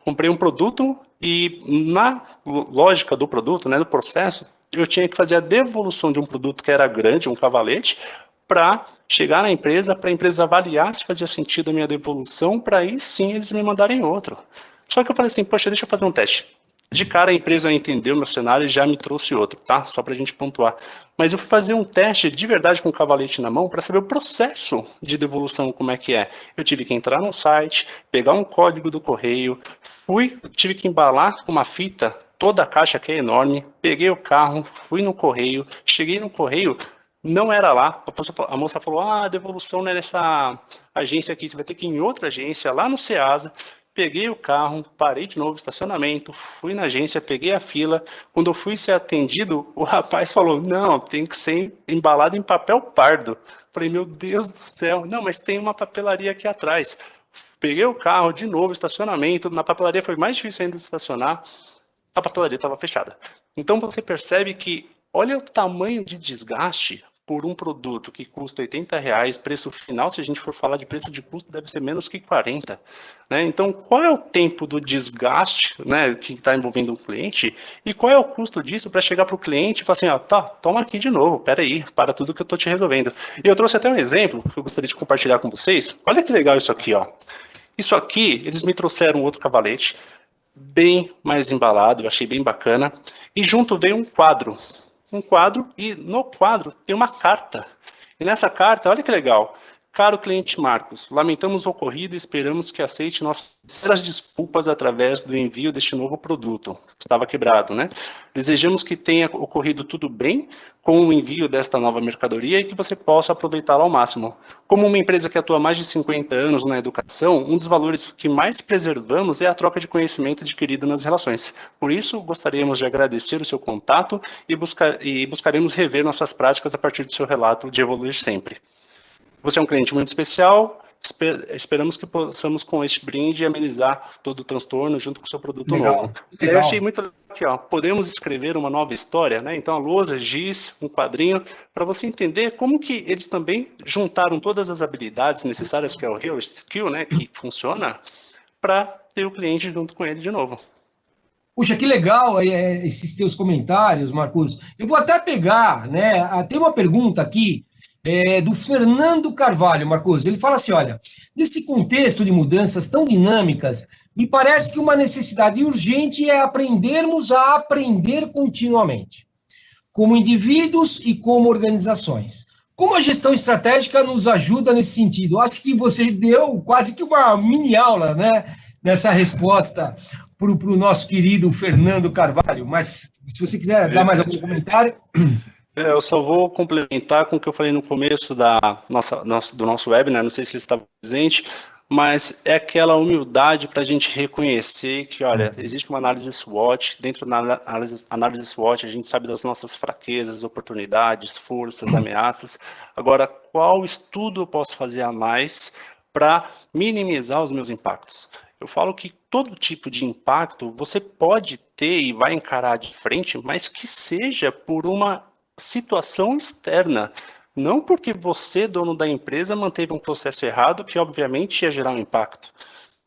Comprei um produto e na lógica do produto, né, do processo, eu tinha que fazer a devolução de um produto que era grande, um cavalete, para chegar na empresa, para a empresa avaliar se fazia sentido a minha devolução, para aí sim eles me mandarem outro. Só que eu falei assim, poxa, deixa eu fazer um teste. De cara a empresa entendeu o meu cenário e já me trouxe outro, tá? Só para a gente pontuar. Mas eu fui fazer um teste de verdade com o cavalete na mão para saber o processo de devolução, como é que é. Eu tive que entrar no site, pegar um código do correio, tive que embalar com uma fita, toda a caixa que é enorme, peguei o carro, fui no correio, cheguei no correio, não era lá, a moça falou, a devolução não é nessa agência aqui, você vai ter que ir em outra agência, lá no Ceasa. Peguei o carro, parei de novo, estacionamento, fui na agência, peguei a fila. Quando eu fui ser atendido, o rapaz falou, não, tem que ser embalado em papel pardo. Falei, meu Deus do céu, não, mas tem uma papelaria aqui atrás. Peguei o carro, de novo, estacionamento, na papelaria foi mais difícil ainda de estacionar, a papelaria estava fechada. Então você percebe que, olha o tamanho de desgaste por um produto que custa R$80, preço final, se a gente for falar de preço de custo, deve ser menos que 40. Né? Então, qual é o tempo do desgaste, né, que está envolvendo o cliente e qual é o custo disso para chegar para o cliente e falar assim, tá, toma aqui de novo, peraí, para tudo que eu estou te resolvendo. E eu trouxe até um exemplo que eu gostaria de compartilhar com vocês. Olha que legal isso aqui, ó. Isso aqui, eles me trouxeram outro cavalete, bem mais embalado, eu achei bem bacana, e junto veio um quadro e no quadro tem uma carta. E nessa carta, olha que legal. Caro cliente Marcos, lamentamos o ocorrido e esperamos que aceite nossas sinceras desculpas através do envio deste novo produto. Estava quebrado, né? Desejamos que tenha ocorrido tudo bem com o envio desta nova mercadoria e que você possa aproveitá-la ao máximo. Como uma empresa que atua há mais de 50 anos na educação, um dos valores que mais preservamos é a troca de conhecimento adquirido nas relações. Por isso, gostaríamos de agradecer o seu contato e buscaremos rever nossas práticas a partir do seu relato de evoluir sempre. Você é um cliente muito especial, esperamos que possamos com este brinde amenizar todo o transtorno junto com o seu produto novo. Eu achei muito legal aqui, ó, podemos escrever uma nova história, né? Então a lousa, giz, um quadrinho, para você entender como que eles também juntaram todas as habilidades necessárias, que é o Hero Skill, né, que funciona, para ter o cliente junto com ele de novo. Puxa, que legal esses teus comentários, Marcos. Eu vou até pegar, né? Tem uma pergunta aqui do Fernando Carvalho, Marcos. Ele fala assim, olha, nesse contexto de mudanças tão dinâmicas, me parece que uma necessidade urgente é aprendermos a aprender continuamente, como indivíduos e como organizações. Como a gestão estratégica nos ajuda nesse sentido? Acho que você deu quase que uma mini aula, né, nessa resposta para o nosso querido Fernando Carvalho, mas se você quiser dar mais algum comentário... Eu só vou complementar com o que eu falei no começo do nosso webinar, não sei se ele estava presente, mas é aquela humildade para a gente reconhecer que, olha, existe uma análise SWOT, dentro da análise SWOT a gente sabe das nossas fraquezas, oportunidades, forças, ameaças. Agora, qual estudo eu posso fazer a mais para minimizar os meus impactos? Eu falo que todo tipo de impacto você pode ter e vai encarar de frente, mas que seja por uma situação externa, não porque você, dono da empresa, manteve um processo errado que obviamente ia gerar um impacto.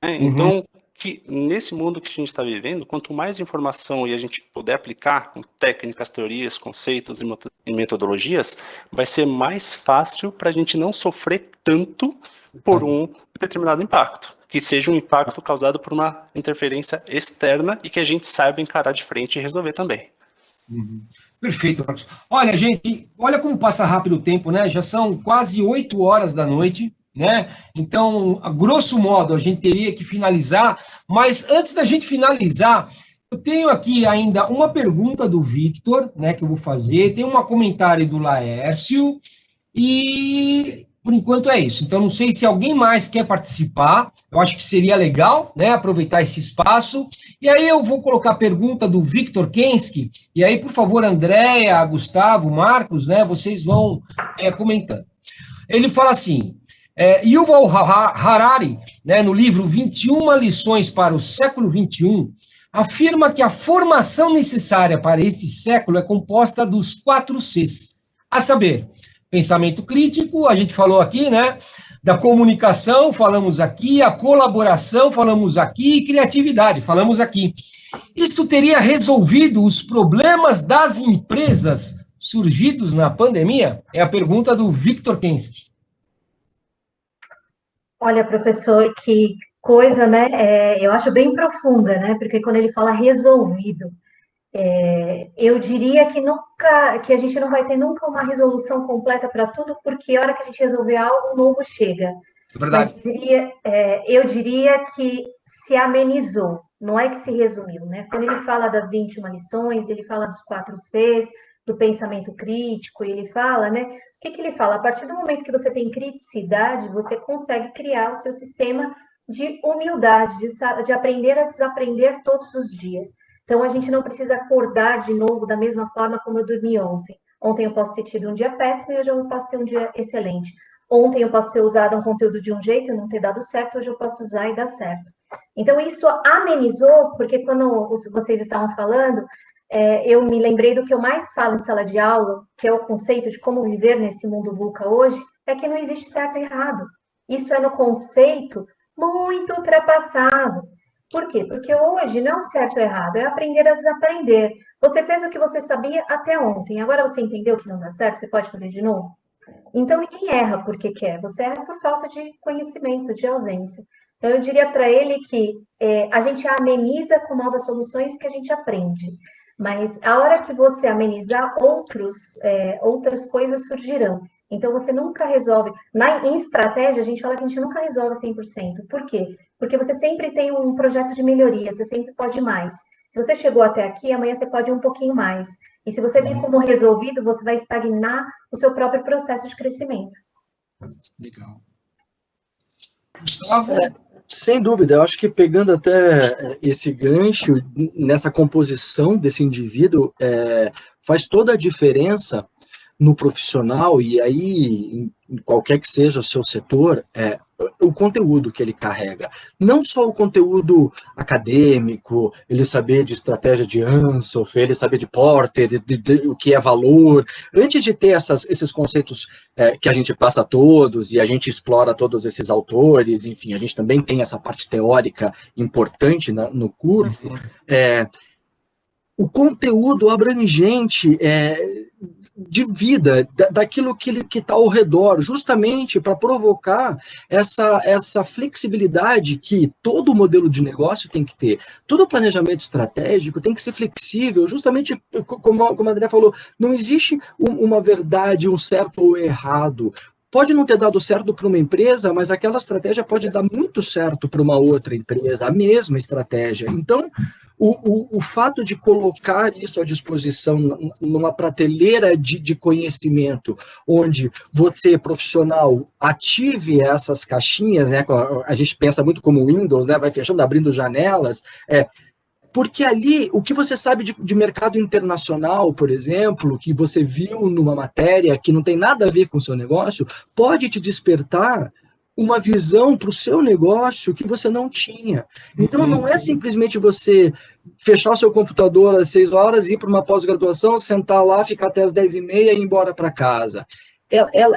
Né? Então, que nesse mundo que a gente está vivendo, quanto mais informação e a gente puder aplicar com técnicas, teorias, conceitos e metodologias, vai ser mais fácil para a gente não sofrer tanto por um determinado impacto, que seja um impacto causado por uma interferência externa e que a gente saiba encarar de frente e resolver também. Perfeito, Marcos. Olha, gente, olha como passa rápido o tempo, né? Já são quase 8 horas da noite, né? Então, a grosso modo, a gente teria que finalizar, mas antes da gente finalizar, eu tenho aqui ainda uma pergunta do Victor, né, que eu vou fazer, tem um comentário do Laércio, e por enquanto é isso. Então, não sei se alguém mais quer participar, eu acho que seria legal, né, aproveitar esse espaço. E aí eu vou colocar a pergunta do Victor Kensky, e aí, por favor, Andréia, Gustavo, Marcos, né, vocês vão comentando. Ele fala assim, Yuval Harari, né, no livro 21 lições para o século XXI, afirma que a formação necessária para este século é composta dos 4 Cs, a saber, pensamento crítico, a gente falou aqui, né? Da comunicação, falamos aqui, a colaboração, falamos aqui, e criatividade, falamos aqui. Isto teria resolvido os problemas das empresas surgidos na pandemia? É a pergunta do Victor Kensky. Olha, professor, que coisa, né? Eu acho bem profunda, né? Porque quando ele fala resolvido, eu diria que a gente não vai ter nunca uma resolução completa para tudo, porque a hora que a gente resolver algo, novo chega. É verdade. Mas eu diria que se amenizou, não é que se resumiu, né? Quando ele fala das 21 lições, ele fala dos 4 Cs, do pensamento crítico, ele fala, né? O que ele fala? A partir do momento que você tem criticidade, você consegue criar o seu sistema de humildade, de aprender a desaprender todos os dias. Então, a gente não precisa acordar de novo da mesma forma como eu dormi ontem. Ontem eu posso ter tido um dia péssimo e hoje eu posso ter um dia excelente. Ontem eu posso ter usado um conteúdo de um jeito e não ter dado certo, hoje eu posso usar e dar certo. Então, isso amenizou, porque quando vocês estavam falando, eu me lembrei do que eu mais falo em sala de aula, que é o conceito de como viver nesse mundo VUCA hoje, é que não existe certo e errado. Isso é no conceito muito ultrapassado. Por quê? Porque hoje não é certo ou errado, é aprender a desaprender. Você fez o que você sabia até ontem, agora você entendeu que não dá certo, você pode fazer de novo? Então, ninguém erra porque quer, você erra por falta de conhecimento, de ausência. Então, eu diria para ele que a gente ameniza com novas soluções que a gente aprende. Mas a hora que você amenizar, outras coisas surgirão. Então, você nunca resolve. Em estratégia, a gente fala que a gente nunca resolve 100%. Por quê? Porque você sempre tem um projeto de melhoria, você sempre pode mais. Se você chegou até aqui, amanhã você pode ir um pouquinho mais. E se você vir como resolvido, você vai estagnar o seu próprio processo de crescimento. Legal. Gustavo? Sem dúvida, eu acho que pegando até esse gancho, nessa composição desse indivíduo, faz toda a diferença no profissional, e aí, em qualquer que seja o seu setor, o conteúdo que ele carrega. Não só o conteúdo acadêmico, ele saber de estratégia de Ansoff, ele saber de Porter, o que é valor. Antes de ter esses conceitos que a gente passa todos, e a gente explora todos esses autores, enfim, a gente também tem essa parte teórica importante no curso, o conteúdo abrangente de vida, daquilo que está ao redor, justamente para provocar essa flexibilidade que todo modelo de negócio tem que ter. Todo planejamento estratégico tem que ser flexível, justamente como a André falou, não existe uma verdade, um certo ou errado. Pode não ter dado certo para uma empresa, mas aquela estratégia pode dar muito certo para uma outra empresa, a mesma estratégia. Então, o fato de colocar isso à disposição numa prateleira de conhecimento, onde você, profissional, ative essas caixinhas, né? A gente pensa muito como Windows, né? Vai fechando, abrindo janelas, porque ali, o que você sabe de mercado internacional, por exemplo, que você viu numa matéria que não tem nada a ver com o seu negócio, pode te despertar uma visão para o seu negócio que você não tinha. Então, não é simplesmente você fechar o seu computador às 6 horas, ir para uma pós-graduação, sentar lá, ficar até as 10h30 e ir embora para casa.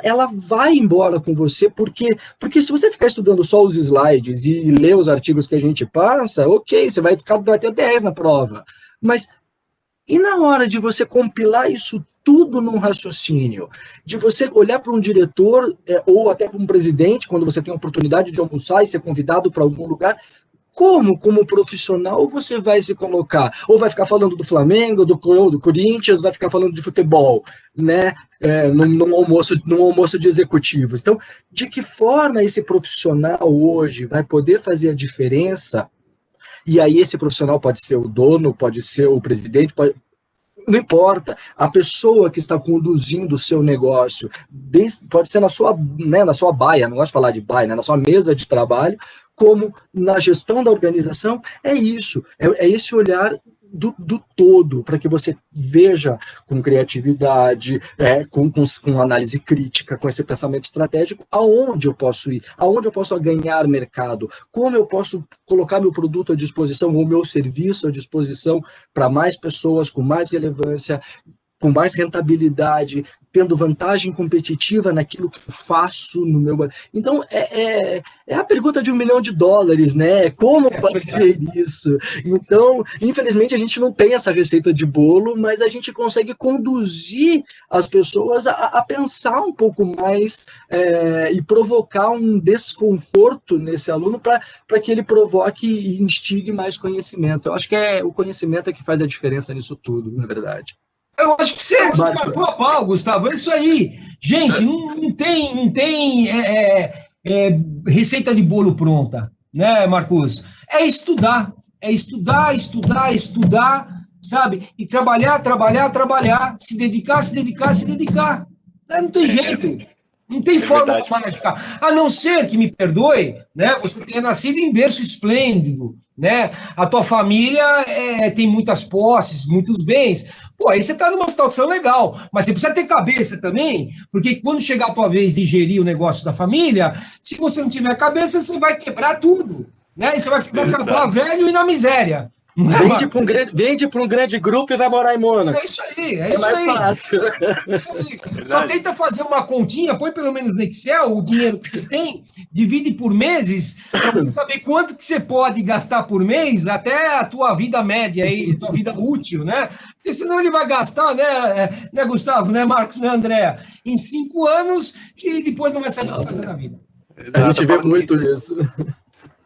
Ela vai embora com você, porque se você ficar estudando só os slides e ler os artigos que a gente passa, ok, você vai ter 10 na prova. Mas e na hora de você compilar isso tudo num raciocínio, de você olhar para um diretor ou até para um presidente, quando você tem a oportunidade de almoçar e ser convidado para algum lugar, como profissional você vai se colocar? Ou vai ficar falando do Flamengo, do Corinthians, vai ficar falando de futebol, né? Num almoço de executivos. Então, de que forma esse profissional hoje vai poder fazer a diferença? E aí esse profissional pode ser o dono, pode ser o presidente, não importa, a pessoa que está conduzindo o seu negócio, pode ser na sua baia, não gosto de falar de baia, né, na sua mesa de trabalho, como na gestão da organização, é isso, é esse olhar do todo, para que você veja com criatividade, com análise crítica, com esse pensamento estratégico, aonde eu posso ir, aonde eu posso ganhar mercado, como eu posso colocar meu produto à disposição, ou meu serviço à disposição para mais pessoas, com mais relevância, com mais rentabilidade, tendo vantagem competitiva naquilo que eu faço no meu... Então, é a pergunta de $1 milhão, né? Como fazer isso? Então, infelizmente, a gente não tem essa receita de bolo, mas a gente consegue conduzir as pessoas a pensar um pouco mais e provocar um desconforto nesse aluno para que ele provoque e instigue mais conhecimento. Eu acho que o conhecimento que faz a diferença nisso tudo, na verdade. Eu acho que você matou a pau, Gustavo. É isso aí. Gente, não tem receita de bolo pronta, né, Marcos? É estudar, sabe? E trabalhar, se dedicar. Não tem jeito. Não tem forma mágica. A não ser que, me perdoe, né, você tenha nascido em berço esplêndido, né? A tua família tem muitas posses, muitos bens. Pô, aí você está numa situação legal, mas você precisa ter cabeça também, porque quando chegar a tua vez de gerir o negócio da família, se você não tiver cabeça, você vai quebrar tudo, né? E você vai ficar velho e na miséria. Vende para um grande grupo e vai morar em Mônaco. É isso aí. É mais fácil. Isso aí. Só tenta fazer uma continha, põe pelo menos no Excel o dinheiro que você tem, divide por meses, para você saber quanto que você pode gastar por mês até a tua vida média aí, tua vida útil, né? Porque senão ele vai gastar, né, Gustavo, né, Marcos, né, André, em 5 anos e depois não vai saber o que fazer na vida. Exato, a gente vê muito isso.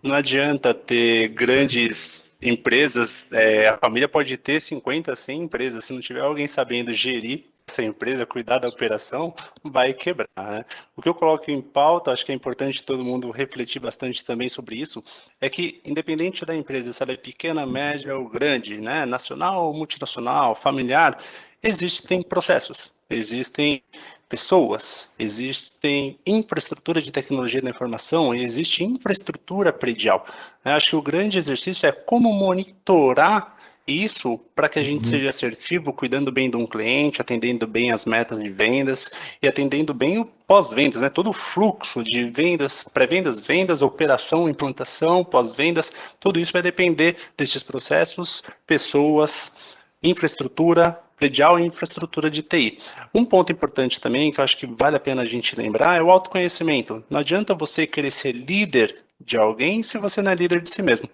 Não adianta ter grandes empresas, a família pode ter 50, 100 empresas, se não tiver alguém sabendo gerir essa empresa, cuidar da operação, vai quebrar, né? O que eu coloco em pauta, acho que é importante todo mundo refletir bastante também sobre isso, é que independente da empresa, se ela é pequena, média ou grande, né, nacional ou multinacional, familiar, existem processos, existem pessoas, existem infraestrutura de tecnologia da informação e existe infraestrutura predial. Eu acho que o grande exercício é como monitorar isso para que a gente seja assertivo, cuidando bem de um cliente, atendendo bem as metas de vendas e atendendo bem o pós-vendas, né? Todo o fluxo de vendas, pré-vendas, vendas, operação, implantação, pós-vendas, tudo isso vai depender desses processos, pessoas, infraestrutura predial e infraestrutura de TI. Um ponto importante também, que eu acho que vale a pena a gente lembrar, é o autoconhecimento. Não adianta você querer ser líder de alguém se você não é líder de si mesmo.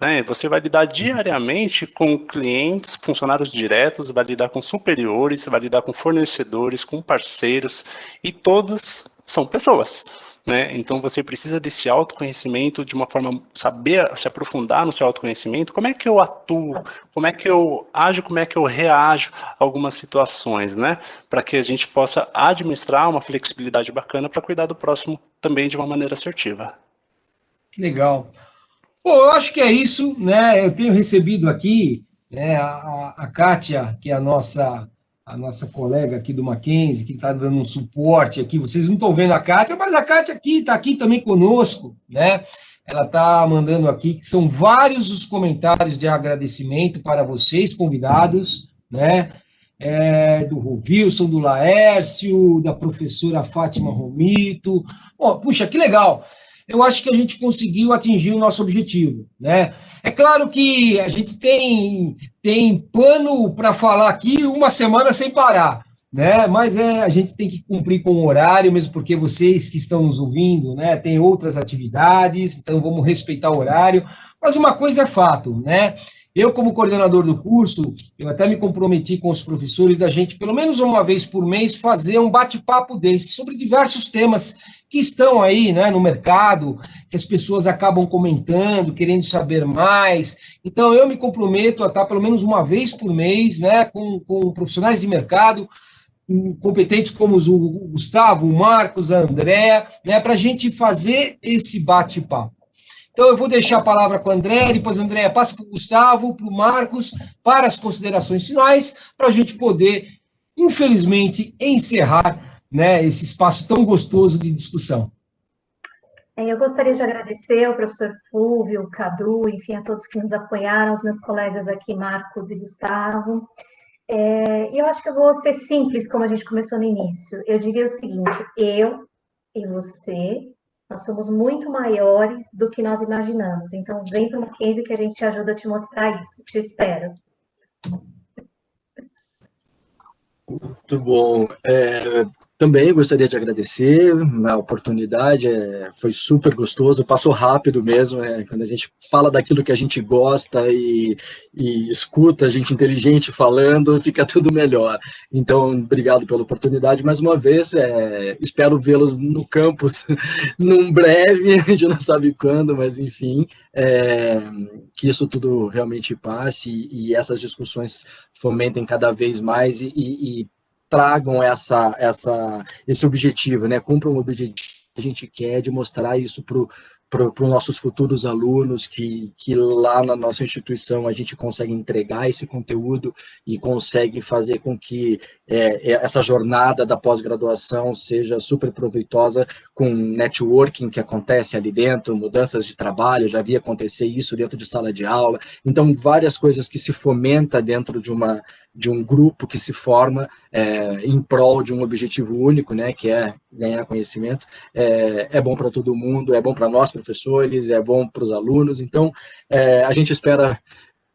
Né? Você vai lidar diariamente com clientes, funcionários diretos, vai lidar com superiores, vai lidar com fornecedores, com parceiros, e todos são pessoas. Né? Então você precisa desse autoconhecimento de uma forma, saber se aprofundar no seu autoconhecimento, como é que eu atuo, como é que eu ajo, como é que eu reajo a algumas situações, né? Para que a gente possa administrar uma flexibilidade bacana para cuidar do próximo também de uma maneira assertiva. Legal. Bom, eu acho que é isso, né? Eu tenho recebido aqui, né, a Kátia, que é a nossa colega aqui do Mackenzie, que está dando um suporte aqui. Vocês não estão vendo a Kátia, mas a Kátia aqui está aqui também conosco, né? Ela está mandando aqui que são vários os comentários de agradecimento para vocês, convidados, né? Do Wilson, do Laércio, da professora Fátima Romito. Bom, puxa, que legal! Eu acho que a gente conseguiu atingir o nosso objetivo, né? É claro que a gente tem pano para falar aqui uma semana sem parar, né? Mas a gente tem que cumprir com o horário, mesmo porque vocês que estão nos ouvindo, né, têm outras atividades, então vamos respeitar o horário. Mas uma coisa é fato, né? Eu, como coordenador do curso, eu até me comprometi com os professores da gente, pelo menos uma vez por mês, fazer um bate-papo desse, sobre diversos temas que estão aí, né, no mercado, que as pessoas acabam comentando, querendo saber mais. Então, eu me comprometo a estar pelo menos uma vez por mês, né, com profissionais de mercado, competentes como o Gustavo, o Marcos, a Andréa, né, para a gente fazer esse bate-papo. Então, eu vou deixar a palavra com a Andréa, depois a Andréa passa para o Gustavo, para o Marcos, para as considerações finais, para a gente poder, infelizmente, encerrar, né, esse espaço tão gostoso de discussão. Eu gostaria de agradecer ao professor Fúvio, Cadu, enfim, a todos que nos apoiaram, aos meus colegas aqui, Marcos e Gustavo. E eu acho que eu vou ser simples, como a gente começou no início. Eu diria o seguinte: eu e você, nós somos muito maiores do que nós imaginamos. Então, vem para o Mackenzie que a gente te ajuda a te mostrar isso. Te espero. Muito bom. Também gostaria de agradecer a oportunidade, foi super gostoso, passou rápido mesmo, quando a gente fala daquilo que a gente gosta e escuta a gente inteligente falando, fica tudo melhor. Então, obrigado pela oportunidade mais uma vez, espero vê-los no campus num breve, a gente não sabe quando, mas enfim, que isso tudo realmente passe e essas discussões fomentem cada vez mais e tragam esse objetivo, né? Cumpram o objetivo que a gente quer de mostrar isso para os nossos futuros alunos, que lá na nossa instituição a gente consegue entregar esse conteúdo e consegue fazer com que essa jornada da pós-graduação seja super proveitosa, com networking que acontece ali dentro, mudanças de trabalho, já vi acontecer isso dentro de sala de aula, então várias coisas que se fomenta dentro de um grupo que se forma em prol de um objetivo único, né, que é ganhar conhecimento, é bom para todo mundo, é bom para nós, professores, é bom para os alunos, então a gente espera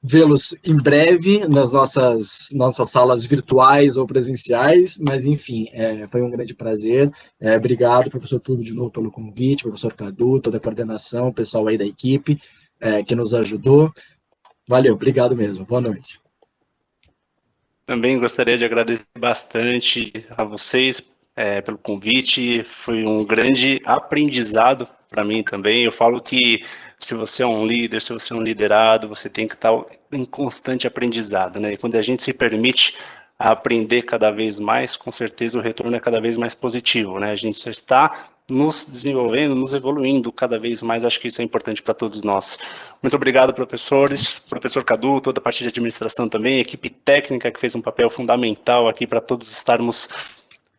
vê-los em breve nas nossas salas virtuais ou presenciais, mas enfim, foi um grande prazer, obrigado, professor Fulvio, de novo pelo convite, professor Cadu, toda a coordenação, o pessoal aí da equipe que nos ajudou, valeu, obrigado mesmo, boa noite. Também gostaria de agradecer bastante a vocês pelo convite, foi um grande aprendizado para mim também. Eu falo que se você é um líder, se você é um liderado, você tem que estar em constante aprendizado, né? E quando a gente se permite aprender cada vez mais, com certeza o retorno é cada vez mais positivo, né? A gente só está nos desenvolvendo, nos evoluindo cada vez mais, acho que isso é importante para todos nós. Muito obrigado, professores, professor Cadu, toda a parte de administração também, equipe técnica que fez um papel fundamental aqui para todos estarmos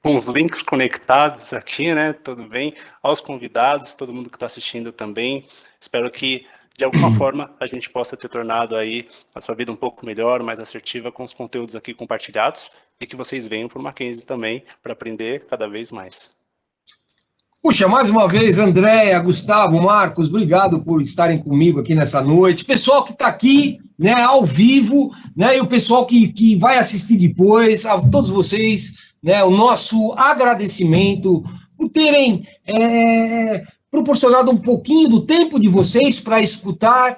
com os links conectados aqui, né, tudo bem, aos convidados, todo mundo que está assistindo também, espero que de alguma forma a gente possa ter tornado aí a sua vida um pouco melhor, mais assertiva com os conteúdos aqui compartilhados e que vocês venham para o Mackenzie também para aprender cada vez mais. Puxa, mais uma vez, Andréa, Gustavo, Marcos, obrigado por estarem comigo aqui nessa noite. Pessoal que está aqui, né, ao vivo, né, e o pessoal que vai assistir depois, a todos vocês, né, o nosso agradecimento por terem proporcionado um pouquinho do tempo de vocês para escutar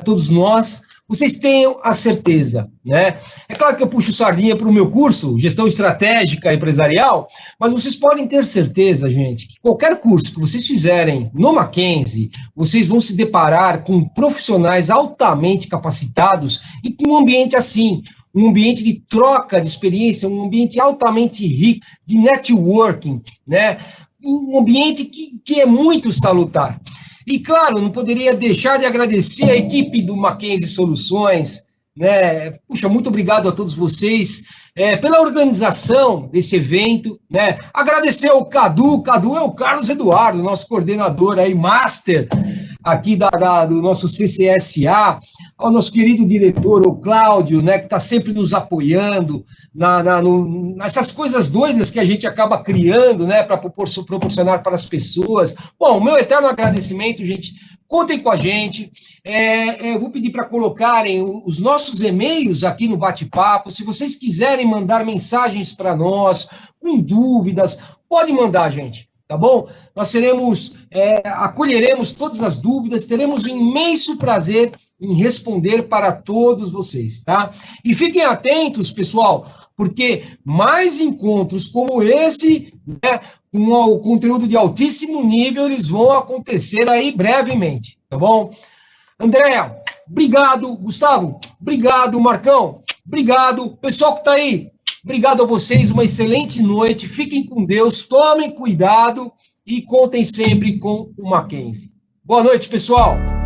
todos nós. Vocês tenham a certeza, né? É claro que eu puxo sardinha para o meu curso, Gestão Estratégica Empresarial, mas vocês podem ter certeza, gente, que qualquer curso que vocês fizerem no Mackenzie, vocês vão se deparar com profissionais altamente capacitados e com um ambiente assim, um ambiente de troca de experiência, um ambiente altamente rico de networking, né? Um ambiente que é muito salutar. E, claro, não poderia deixar de agradecer a equipe do Mackenzie Soluções, né? Puxa, muito obrigado a todos vocês pela organização desse evento, né? Agradecer ao Cadu é o Carlos Eduardo, nosso coordenador aí, master aqui do nosso CCSA, ao nosso querido diretor, o Cláudio, né, que está sempre nos apoiando nessas coisas doidas que a gente acaba criando, né, para proporcionar para as pessoas. Bom, meu eterno agradecimento, gente. Contem com a gente. Eu vou pedir para colocarem os nossos e-mails aqui no bate-papo. Se vocês quiserem mandar mensagens para nós, com dúvidas, pode mandar, gente. Tá bom? Nós acolheremos todas as dúvidas, teremos um imenso prazer em responder para todos vocês, tá? E fiquem atentos, pessoal, porque mais encontros como esse, né, com o conteúdo de altíssimo nível, eles vão acontecer aí brevemente, tá bom? Andréa, obrigado. Gustavo, obrigado. Marcão, obrigado. Pessoal que está aí, obrigado a vocês, uma excelente noite, fiquem com Deus, tomem cuidado e contem sempre com o Mackenzie. Boa noite, pessoal!